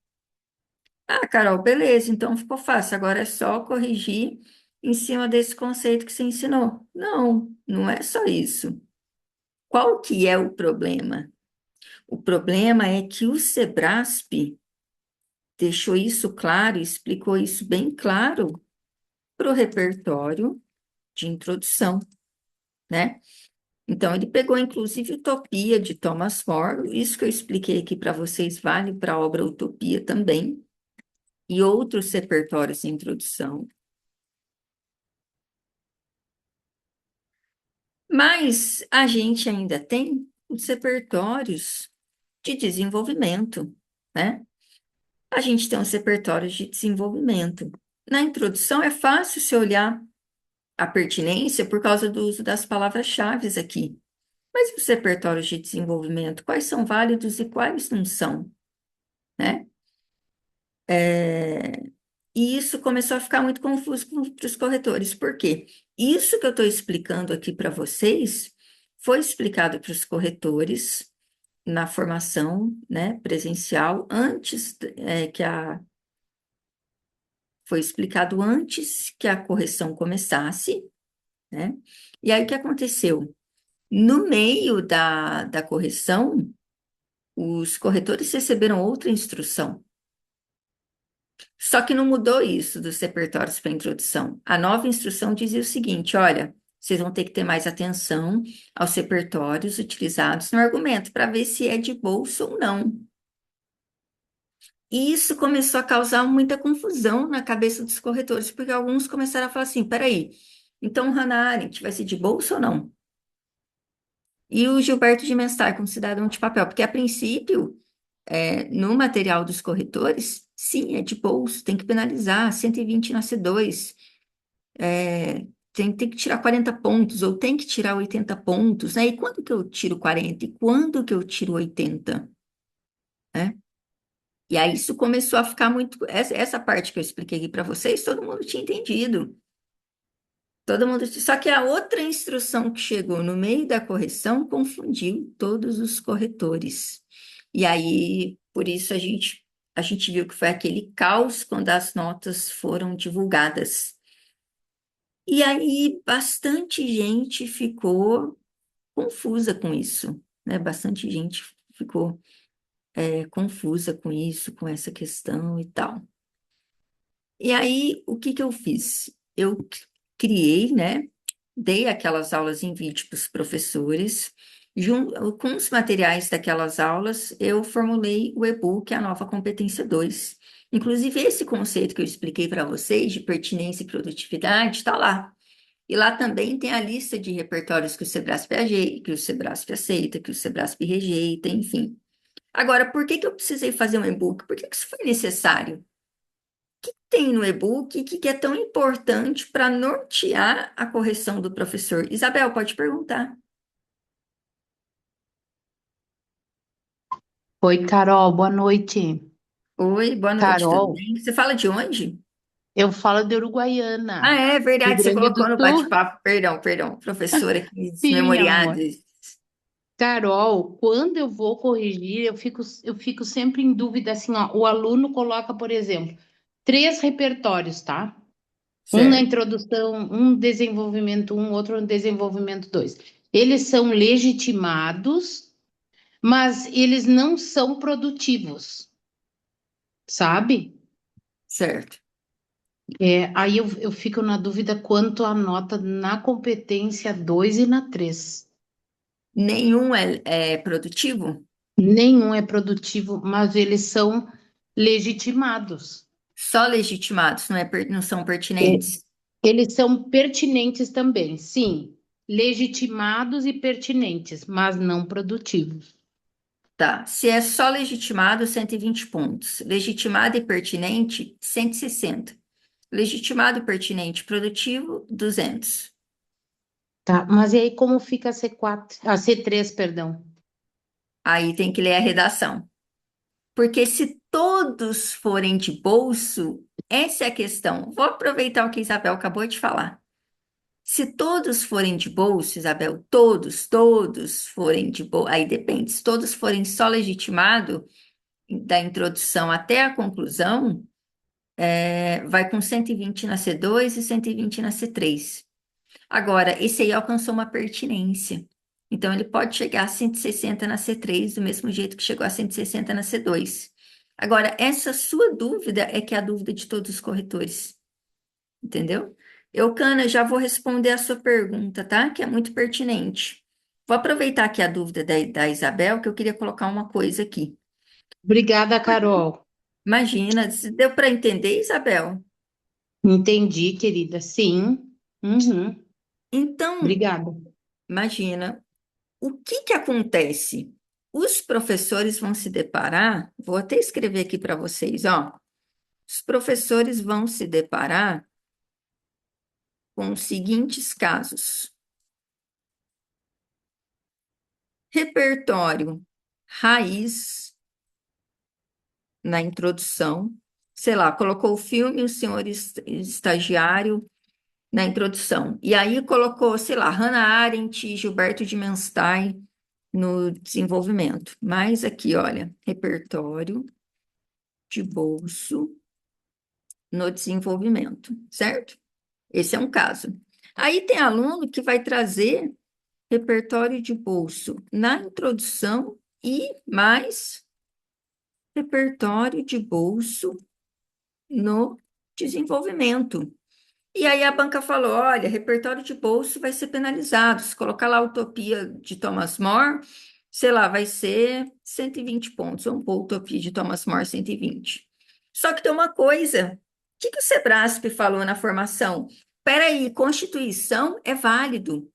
Carol, beleza, então ficou fácil, agora é só corrigir em cima desse conceito que você ensinou. Não, não é só isso. Qual que é o problema? O problema é que o Sebrasp deixou isso claro, explicou isso bem claro para o repertório de introdução, né? Então, ele pegou, inclusive, Utopia, de Thomas More, isso que eu expliquei aqui para vocês vale para a obra Utopia também, e outros repertórios de introdução. Mas a gente ainda tem os repertórios de desenvolvimento, né? A gente tem os repertórios de desenvolvimento. Na introdução é fácil se olhar a pertinência por causa do uso das palavras-chave aqui. Mas os repertórios de desenvolvimento, quais são válidos e quais não são, né? E isso começou a ficar muito confuso para os corretores. Por quê? Isso que eu estou explicando aqui para vocês foi explicado para os corretores na formação, né, presencial, antes foi explicado antes que a correção começasse, né? E aí o que aconteceu? No meio da correção, os corretores receberam outra instrução. Só que não mudou isso dos repertórios para introdução. A nova instrução dizia o seguinte: olha, vocês vão ter que ter mais atenção aos repertórios utilizados no argumento para ver se é de bolsa ou não. E isso começou a causar muita confusão na cabeça dos corretores, porque alguns começaram a falar assim: peraí, então Hannah Arendt vai ser de bolsa ou não? E o Gilberto de Menstag como cidadão de papel, porque a princípio, no material dos corretores, sim, é de bolsa, tem que penalizar 120 na C2, tem que tirar 40 pontos, ou tem que tirar 80 pontos, né? E quando que eu tiro 40? E quando que eu tiro 80? Né? E aí isso começou a ficar muito. Essa parte que eu expliquei aqui para vocês, todo mundo tinha entendido. Todo mundo. Só que a outra instrução que chegou no meio da correção confundiu todos os corretores. E aí, por isso, a gente viu que foi aquele caos quando as notas foram divulgadas. E aí, bastante gente ficou confusa com isso, né? Bastante gente ficou confusa com isso, com essa questão e tal. E aí, o que que eu fiz? Eu criei, né? Dei aquelas aulas em vídeo para os professores. Com os materiais daquelas aulas, eu formulei o e-book A Nova Competência 2. Inclusive, esse conceito que eu expliquei para vocês de pertinência e produtividade está lá. E lá também tem a lista de repertórios que o Sebrasp ajeita, que o Sebrasp aceita, que o Sebrasp rejeita, enfim. Agora, por que que eu precisei fazer um e-book? Por que que isso foi necessário? Tem no e-book que é tão importante para nortear a correção do professor? Isabel, pode perguntar. Oi, Carol, boa noite. Oi, boa noite, tudo Carol, bem? Você fala de onde? eu falo de Ah, Uruguaiana, é Rio verdade, você Grande do colocou no Sul. bate-papo. Perdão, perdão, professora aqui Sim, desmemoriada. amor. Carol, quando eu vou corrigir, eu fico sempre em dúvida, assim, ó, o aluno coloca, por exemplo, três repertórios, tá? Um na Certo, introdução, um desenvolvimento um, outro no desenvolvimento dois. Eles são legitimados, mas eles não são produtivos, sabe? certo. Aí eu fico na dúvida quanto à nota na competência 2 e na 3. Nenhum é produtivo? Nenhum é produtivo, mas eles são legitimados. Só legitimados, não são É, pertinentes. Eles são pertinentes também, sim. Legitimados e pertinentes, mas não produtivos. Tá. Se é só legitimado, 120 pontos. Legitimado e pertinente, 160. Legitimado, pertinente, produtivo, 200. Tá, mas e aí como fica a C4, a C3, perdão? Aí tem que ler a redação. Porque se todos forem de bolso, essa é a questão. Vou aproveitar o que a Isabel acabou de falar. Se todos forem de bolso, Isabel, todos forem de bolso, aí depende. Se todos forem só legitimado, da introdução até a conclusão, vai com 120 na C2 e 120 na C3. Agora, esse aí alcançou uma pertinência. Então, ele pode chegar a 160 na C3, do mesmo jeito que chegou a 160 na C2. Agora, essa sua dúvida é que é a dúvida de todos os corretores, entendeu? Eu, Cana, já vou responder a sua pergunta, tá? Que é muito pertinente. Vou aproveitar aqui a dúvida da Isabel, que eu queria colocar uma coisa aqui. Obrigada, Carol. Imagina, se deu para entender, Isabel? Entendi, querida. Sim. Uhum. Então, Obrigada. imagina. O que que acontece? Os professores vão se deparar, vou até escrever aqui para vocês, ó. Os professores vão se deparar com os seguintes casos: repertório raiz na introdução, sei lá, colocou o filme O Senhor Estagiário na introdução, e aí colocou, sei lá, Hannah Arendt e Gilberto de Menstein no desenvolvimento. Mas aqui, olha, repertório de bolso no desenvolvimento, certo? Esse é um caso. Aí tem aluno que vai trazer repertório de bolso na introdução e mais repertório de bolso no desenvolvimento. E aí a banca falou: olha, repertório de bolso vai ser penalizado. Se colocar lá a Utopia de Thomas More, sei lá, vai ser 120 pontos. Vamos pôr Utopia de Thomas More 120. Só que tem uma coisa: o que que o Sebrasp falou na formação? Peraí, Constituição é válido.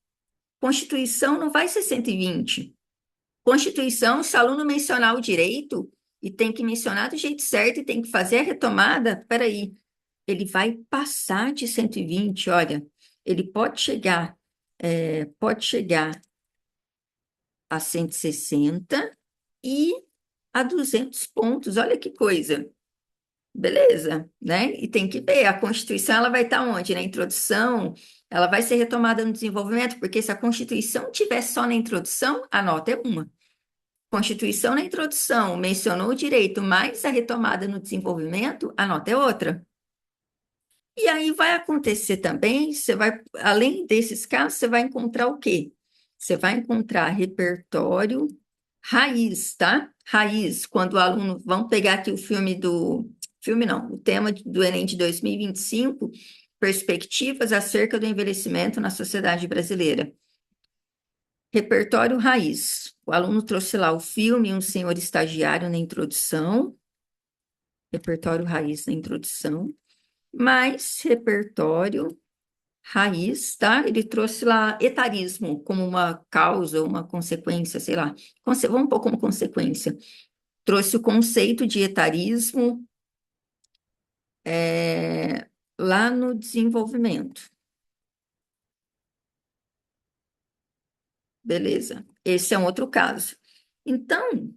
Constituição não vai ser 120. Constituição, se o aluno mencionar o direito, e tem que mencionar do jeito certo e tem que fazer a retomada, peraí, ele vai passar de 120, olha, ele pode chegar a 160 e a 200 pontos, olha que coisa. Beleza, né? E tem que ver, a Constituição ela vai estar onde? Na introdução, ela vai ser retomada no desenvolvimento, porque se a Constituição tiver só na introdução, a nota é uma. Constituição na introdução mencionou o direito, mas a retomada no desenvolvimento, a nota é outra. E aí vai acontecer também, você vai, além desses casos, você vai encontrar o quê? Você vai encontrar repertório raiz, tá? Raiz, quando o aluno, vamos pegar aqui o filme não, o tema do Enem de 2025, perspectivas acerca do envelhecimento na sociedade brasileira. Repertório raiz. O aluno trouxe lá o filme, um senhor estagiário na introdução, repertório raiz na introdução, mais repertório raiz, tá? Ele trouxe lá etarismo como uma causa, uma consequência, sei lá. Vamos pôr como consequência. Trouxe o conceito de etarismo lá no desenvolvimento. Beleza. Esse é um outro caso. Então,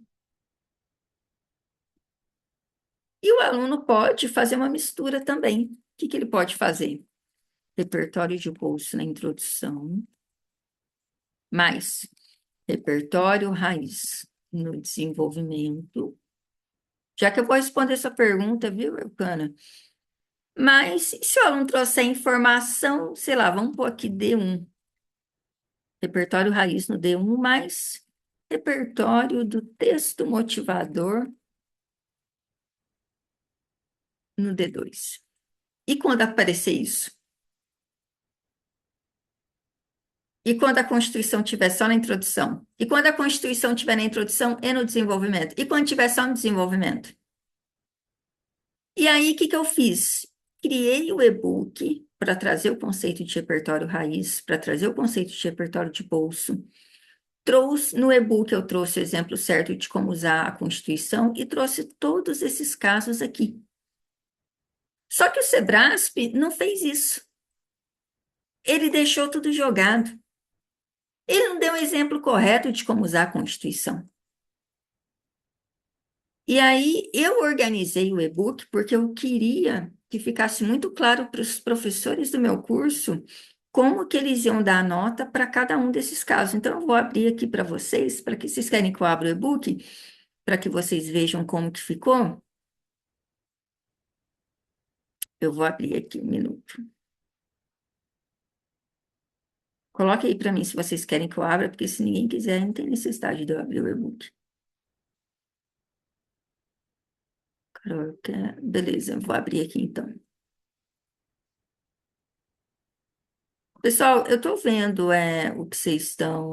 e o aluno pode fazer uma mistura também. O que que ele pode fazer? Repertório de bolso na introdução, mais repertório raiz no desenvolvimento. Já que eu vou responder essa pergunta, viu, Eucana? Mas e se o aluno trouxer informação, sei lá, vamos pôr aqui D1, repertório raiz no D1, mais repertório do texto motivador no D2. E quando aparecer isso? E quando a Constituição estiver só na introdução? E quando a Constituição estiver na introdução e no desenvolvimento? E quando estiver só no desenvolvimento? E aí, o que que eu fiz? Criei o e-book para trazer o conceito de repertório raiz, para trazer o conceito de repertório de bolso. No e-book eu trouxe o exemplo certo de como usar a Constituição e trouxe todos esses casos aqui. Só que o Sebrasp não fez isso. Ele deixou tudo jogado. Ele não deu um exemplo correto de como usar a Constituição. E aí eu organizei o e-book porque eu queria que ficasse muito claro para os professores do meu curso como que eles iam dar a nota para cada um desses casos. Então, eu vou abrir aqui para vocês, para que vocês querem que eu abra o e-book, para que vocês vejam como que ficou. Eu vou abrir aqui um minuto. Coloque aí para mim se vocês querem que eu abra, porque se ninguém quiser, não tem necessidade de eu abrir o e-book. Carol, beleza, eu vou abrir aqui então. Pessoal, eu estou vendo o que vocês estão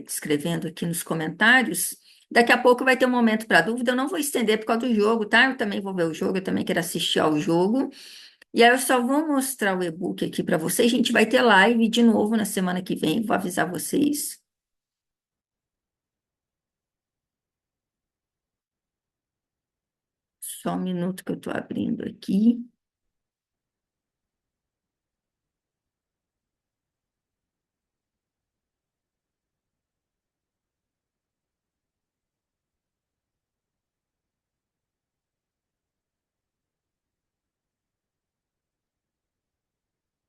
escrevendo aqui nos comentários. Daqui a pouco vai ter um momento para dúvida. Eu não vou estender por causa do jogo, tá? Eu também vou ver o jogo, eu também quero assistir ao jogo. E aí eu só vou mostrar o e-book aqui para vocês. A gente vai ter live de novo na semana que vem, vou avisar vocês. Só um minuto que eu estou abrindo aqui.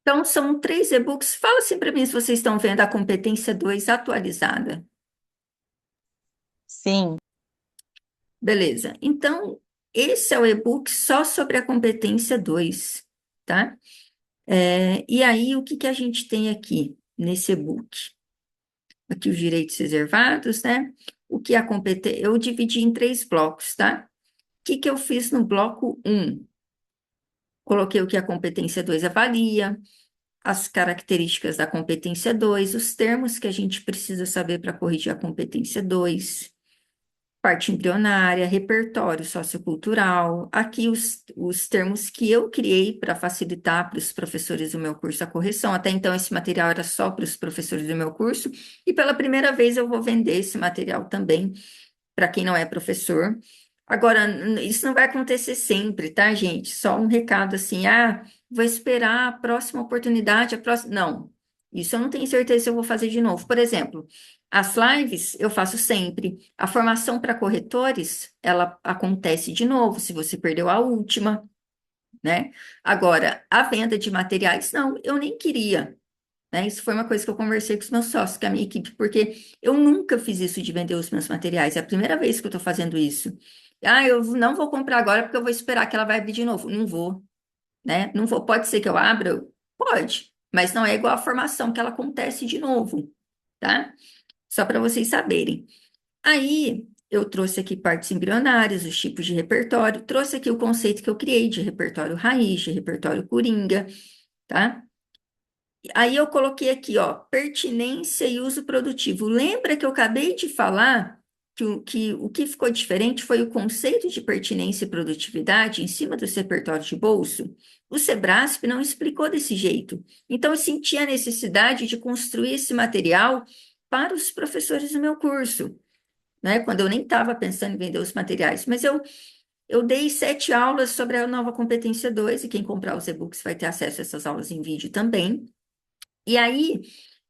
Então, são 3 e-books. Fala assim para mim se vocês estão vendo a competência 2 atualizada. Sim, Beleza. Então, esse é o e-book só sobre a competência 2, tá? E aí, o que que a gente tem aqui nesse e-book? Aqui os direitos reservados, né? O que a competência... Eu dividi em 3 blocos, tá? O que que eu fiz no bloco 1? Coloquei o que a competência 2 avalia, as características da competência 2, os termos que a gente precisa saber para corrigir a competência 2, parte embrionária, repertório sociocultural. Aqui os termos que eu criei para facilitar para os professores do meu curso a correção. Até então, esse material era só para os professores do meu curso, e pela primeira vez eu vou vender esse material também para quem não é professor. Agora, isso não vai acontecer sempre, tá, gente? Só um recado assim, vou esperar a próxima oportunidade, a próxima... Não, isso eu não tenho certeza se eu vou fazer de novo. Por exemplo, as lives eu faço sempre. A formação para corretores, ela acontece de novo, se você perdeu a última, né? Agora, a venda de materiais, não, eu nem queria, né? Isso foi uma coisa que eu conversei com os meus sócios, com a minha equipe, porque eu nunca fiz isso de vender os meus materiais, é a primeira vez que eu estou fazendo isso. Eu não vou comprar agora porque eu vou esperar que ela vai abrir de novo. Não vou, né? Não vou. Pode ser que eu abra? Pode, mas não é igual a formação que ela acontece de novo. tá? Só para vocês saberem. Aí, eu trouxe aqui partes embrionárias, os tipos de repertório, trouxe aqui o conceito que eu criei de repertório raiz, de repertório coringa, tá? Aí eu coloquei aqui, ó, pertinência e uso produtivo. Lembra que eu acabei de falar que o que ficou diferente foi o conceito de pertinência e produtividade em cima do repertório de bolso? O Sebrasp não explicou desse jeito. Então, eu senti a necessidade de construir esse material para os professores do meu curso, né? Quando eu nem estava pensando em vender os materiais, mas eu dei 7 aulas sobre a nova competência 2 e quem comprar os e-books vai ter acesso a essas aulas em vídeo também. E aí,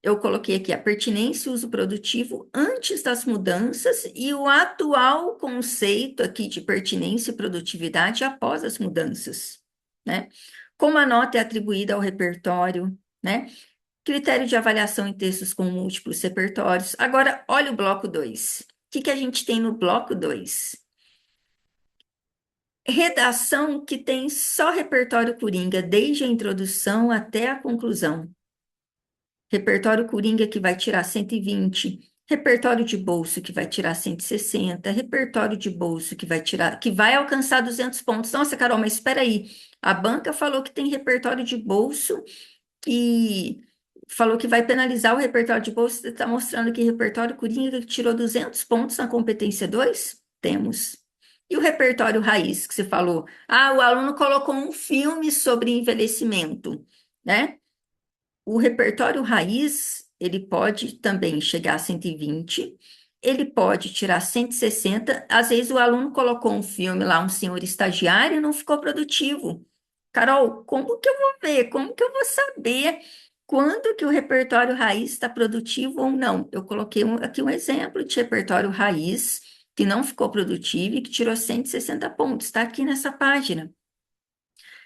eu coloquei aqui a pertinência e uso produtivo antes das mudanças e o atual conceito aqui de pertinência e produtividade após as mudanças, né? Como a nota é atribuída ao repertório, né? Critério de avaliação em textos com múltiplos repertórios. Agora, olha o bloco 2. O que que a gente tem no bloco 2? Redação que tem só repertório coringa, desde a introdução até a conclusão. Repertório coringa que vai tirar 120, repertório de bolso que vai tirar 160, repertório de bolso que vai tirar, que vai alcançar 200 pontos. Nossa, Carol, mas espera aí. A banca falou que tem repertório de bolso que falou que vai penalizar o repertório de bolso. Você está mostrando que repertório coringa que tirou 200 pontos na competência 2? Temos. E o repertório raiz que você falou? Ah, o aluno colocou um filme sobre envelhecimento, né? O repertório raiz, ele pode também chegar a 120, ele pode tirar 160. Às vezes o aluno colocou um filme lá, um senhor estagiário, e não ficou produtivo. Carol, como que eu vou ver? Como que eu vou saber quando que o repertório raiz está produtivo ou não? Eu coloquei aqui um exemplo de repertório raiz que não ficou produtivo e que tirou 160 pontos. Está aqui nessa página.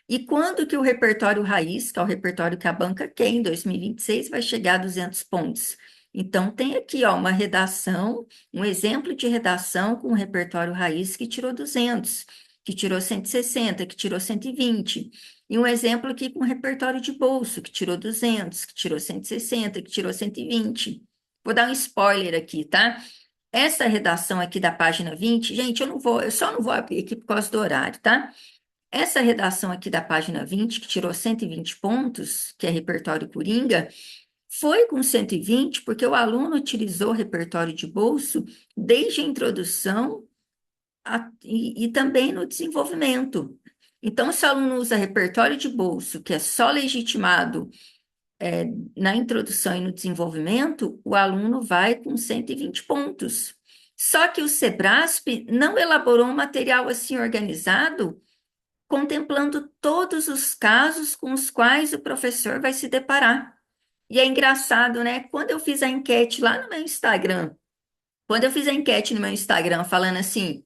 E quando que o repertório raiz, que é o repertório que a banca quer em 2026, vai chegar a 200 pontos? Então, tem aqui, ó, uma redação, um exemplo de redação com o repertório raiz que tirou 200, que tirou 160, que tirou 120. E um exemplo aqui com o repertório de bolso, que tirou 200, que tirou 160, que tirou 120. Vou dar um spoiler aqui, tá? Essa redação aqui da página 20, gente, eu só não vou abrir aqui por causa do horário, tá? Essa redação aqui da página 20, que tirou 120 pontos, que é repertório coringa, foi com 120 porque o aluno utilizou repertório de bolso desde a introdução e também no desenvolvimento. Então, se o aluno usa repertório de bolso, que é só legitimado na introdução e no desenvolvimento, o aluno vai com 120 pontos. Só que o Sebrasp não elaborou um material assim organizado contemplando todos os casos com os quais o professor vai se deparar. E é engraçado, né? Quando eu fiz a enquete lá no meu Instagram, quando eu fiz a enquete no meu Instagram falando assim,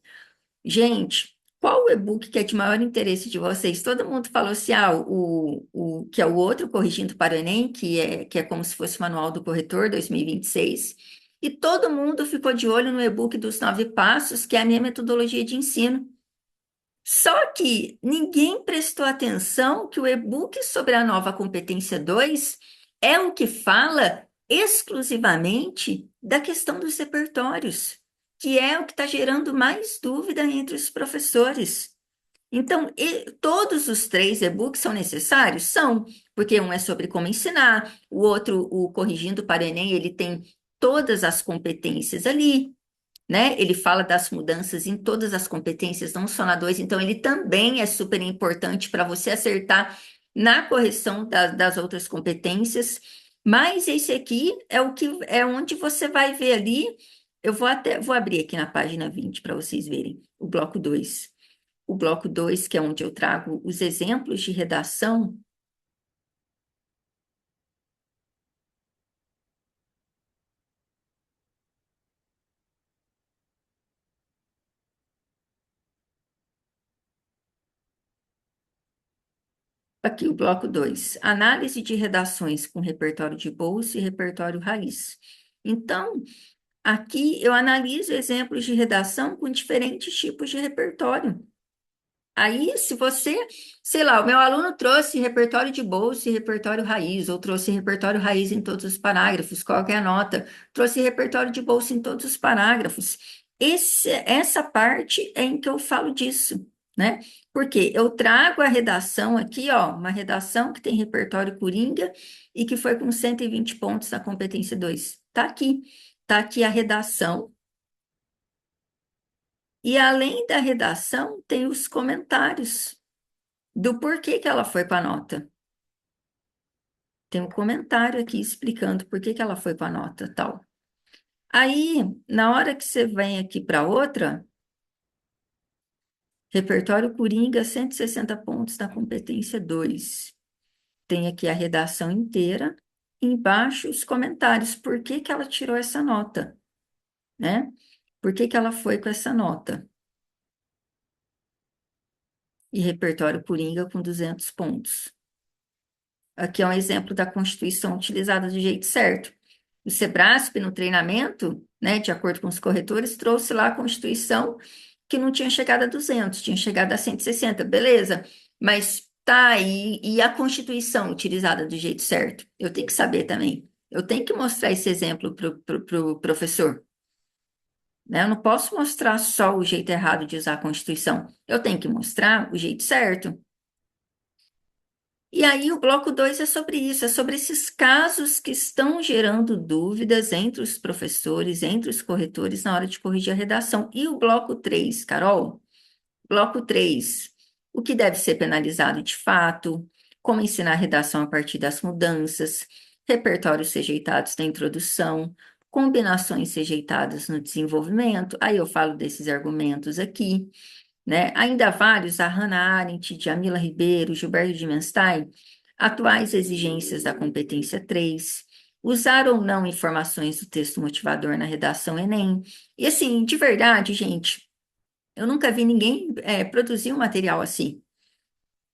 gente, qual o e-book que é de maior interesse de vocês? Todo mundo falou assim, o que é o outro, Corrigindo para o Enem, que é como se fosse o Manual do Corretor 2026. E todo mundo ficou de olho no e-book dos 9 passos, que é a minha metodologia de ensino. Só que ninguém prestou atenção que o e-book sobre a nova competência 2 é o que fala exclusivamente da questão dos repertórios, que é o que está gerando mais dúvida entre os professores. Então, todos os 3 e-books são necessários? São, porque um é sobre como ensinar, o outro, o Corrigindo para o Enem, ele tem todas as competências ali, né? Ele fala das mudanças em todas as competências, não só na 2, então ele também é super importante para você acertar na correção das outras competências. Mas esse aqui é o que é onde você vai ver ali. Eu vou abrir aqui na página 20 para vocês verem o bloco 2. O bloco 2, que é onde eu trago os exemplos de redação. Aqui, o bloco 2, análise de redações com repertório de bolsa e repertório raiz. Então, aqui eu analiso exemplos de redação com diferentes tipos de repertório. Aí, se você, sei lá, o meu aluno trouxe repertório de bolsa e repertório raiz, ou trouxe repertório raiz em todos os parágrafos, qual que é a nota? Trouxe repertório de bolsa em todos os parágrafos. Essa parte é em que eu falo disso, né? Porque eu trago a redação aqui, ó, uma redação que tem repertório coringa e que foi com 120 pontos na competência 2. Tá aqui a redação. E além da redação, tem os comentários do porquê que ela foi com a nota. Tem um comentário aqui explicando por que que ela foi com a nota tal. Aí, na hora que você vem aqui para outra, repertório Coringa, 160 pontos na competência 2. Tem aqui a redação inteira, embaixo os comentários, por que que ela tirou essa nota, né? Por que que ela foi com essa nota? E repertório Coringa com 200 pontos. Aqui é um exemplo da Constituição utilizada do jeito certo. O Sebrasp, no treinamento, né, de acordo com os corretores, trouxe lá a Constituição que não tinha chegado a 200, tinha chegado a 160, beleza. Mas tá, e a Constituição utilizada do jeito certo? Eu tenho que saber também. Eu tenho que mostrar esse exemplo para o professor. Né? Eu não posso mostrar só o jeito errado de usar a Constituição. Eu tenho que mostrar o jeito certo. E aí, o bloco 2 é sobre isso, é sobre esses casos que estão gerando dúvidas entre os professores, entre os corretores, na hora de corrigir a redação. E o bloco 3, Carol? Bloco 3, o que deve ser penalizado de fato, como ensinar a redação a partir das mudanças, repertórios rejeitados na introdução, combinações rejeitadas no desenvolvimento. Aí eu falo desses argumentos aqui, né? Ainda há vários, a Hannah Arendt, Jamila Ribeiro, Gilberto de Menstein, atuais exigências da competência 3, usar ou não informações do texto motivador na redação Enem. E assim, de verdade, gente, eu nunca vi ninguém produzir um material assim.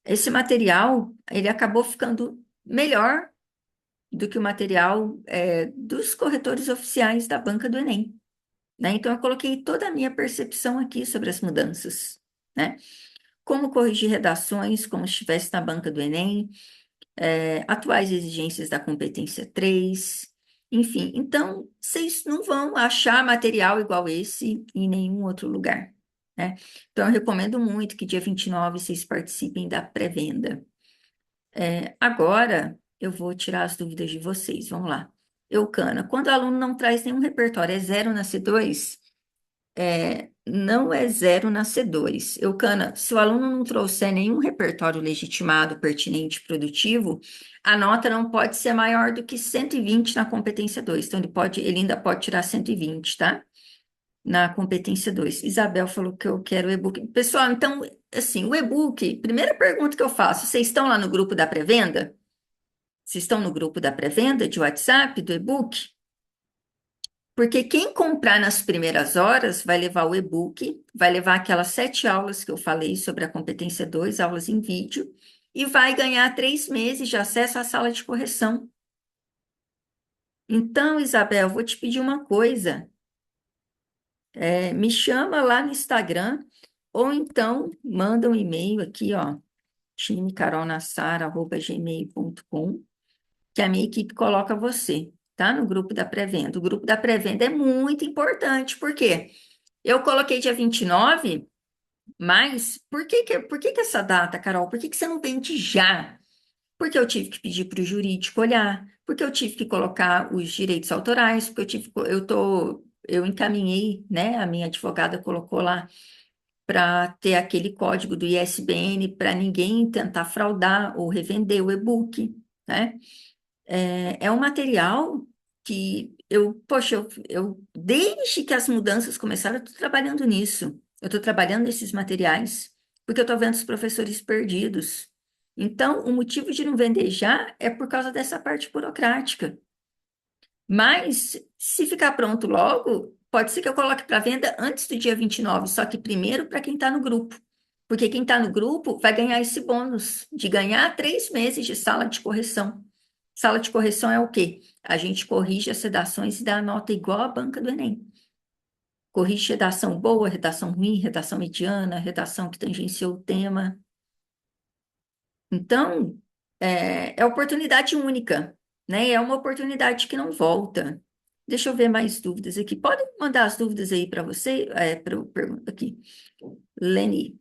Esse material, ele acabou ficando melhor do que o material dos corretores oficiais da banca do Enem, né? Então, eu coloquei toda a minha percepção aqui sobre as mudanças, né? Como corrigir redações como se estivesse na banca do Enem, atuais exigências da competência 3, enfim. Então, vocês não vão achar material igual esse em nenhum outro lugar, né? Então, eu recomendo muito que dia 29 vocês participem da pré-venda. Agora, eu vou tirar as dúvidas de vocês, vamos lá. Eucana, quando o aluno não traz nenhum repertório, é zero na C2? Não é zero na C2. Eucana, se o aluno não trouxer nenhum repertório legitimado, pertinente, produtivo, a nota não pode ser maior do que 120 na competência 2. Então, ele ainda pode tirar 120, tá? Na competência 2. Isabel falou que eu quero o e-book. Pessoal, então, assim, o e-book, primeira pergunta que eu faço, vocês estão lá no grupo da pré-venda? Vocês estão no grupo da pré-venda de WhatsApp, do e-book? Porque quem comprar nas primeiras horas vai levar o e-book, vai levar aquelas 7 aulas que eu falei sobre a competência 2, aulas em vídeo, e vai ganhar 3 meses de acesso à sala de correção. Então, Isabel, vou te pedir uma coisa. Me chama lá no Instagram, ou então manda um e-mail aqui, ó, timecarolnassara@gmail.com, que a minha equipe coloca você, tá? No grupo da pré-venda. O grupo da pré-venda é muito importante, por quê? Eu coloquei dia 29, mas por que que essa data, Carol? Por que que você não vende já? Porque eu tive que pedir para o jurídico olhar, porque eu tive que colocar os direitos autorais, porque eu encaminhei, né? A minha advogada colocou lá para ter aquele código do ISBN para ninguém tentar fraudar ou revender o e-book, né? É um material que poxa, desde que as mudanças começaram, eu estou trabalhando nisso. Eu estou trabalhando nesses materiais, porque eu estou vendo os professores perdidos. Então, o motivo de não vender já é por causa dessa parte burocrática. Mas, se ficar pronto logo, pode ser que eu coloque para venda antes do dia 29, só que primeiro para quem está no grupo. Porque quem está no grupo vai ganhar esse bônus de ganhar 3 meses de sala de correção. Sala de correção é o quê? A gente corrige as redações e dá a nota igual à banca do Enem. Corrige redação boa, redação ruim, redação mediana, redação que tangenciou o tema. Então, é oportunidade única, né? É uma oportunidade que não volta. Deixa eu ver mais dúvidas aqui. Podem mandar as dúvidas aí para você, para eu perguntar aqui. Leni,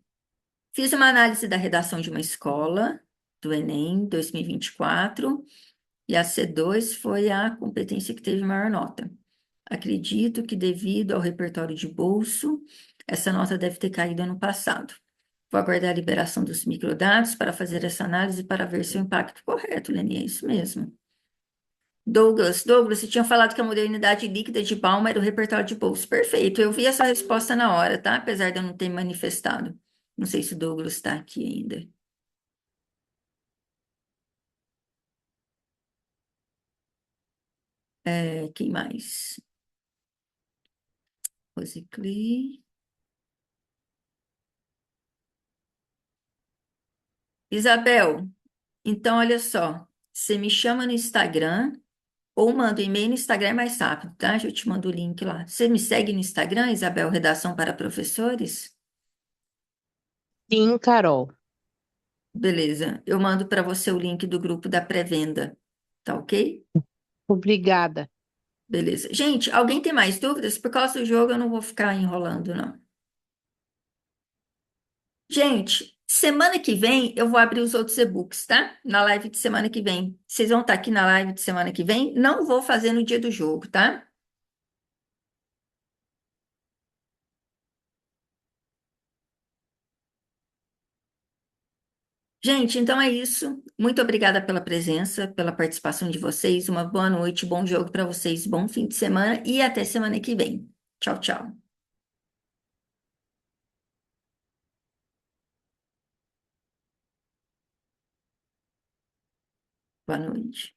fiz uma análise da redação de uma escola do Enem 2024 e a C2 foi a competência que teve maior nota. Acredito que devido ao repertório de bolso, essa nota deve ter caído ano passado. Vou aguardar a liberação dos microdados para fazer essa análise para ver se o impacto correto, Leni, é isso mesmo. Douglas, você tinha falado que a modernidade líquida de Balma era o repertório de bolso. Perfeito, eu vi essa resposta na hora, tá? Apesar de eu não ter manifestado. Não sei se o Douglas está aqui ainda. Quem mais? Rosicli. Isabel, então olha só. Você me chama no Instagram ou manda um e-mail no Instagram é mais rápido, tá? Eu te mando o link lá. Você me segue no Instagram, Isabel, Redação para Professores? Sim, Carol. Beleza. Eu mando para você o link do grupo da pré-venda. Tá ok? Obrigada. Beleza. Gente, alguém tem mais dúvidas? Por causa do jogo, eu não vou ficar enrolando, não. Gente, semana que vem eu vou abrir os outros e-books, tá? Na live de semana que vem. Vocês vão estar aqui na live de semana que vem? Não vou fazer no dia do jogo, tá? Gente, então é isso. Muito obrigada pela presença, pela participação de vocês. Uma boa noite, bom jogo para vocês, bom fim de semana e até semana que vem. Tchau, tchau. Boa noite.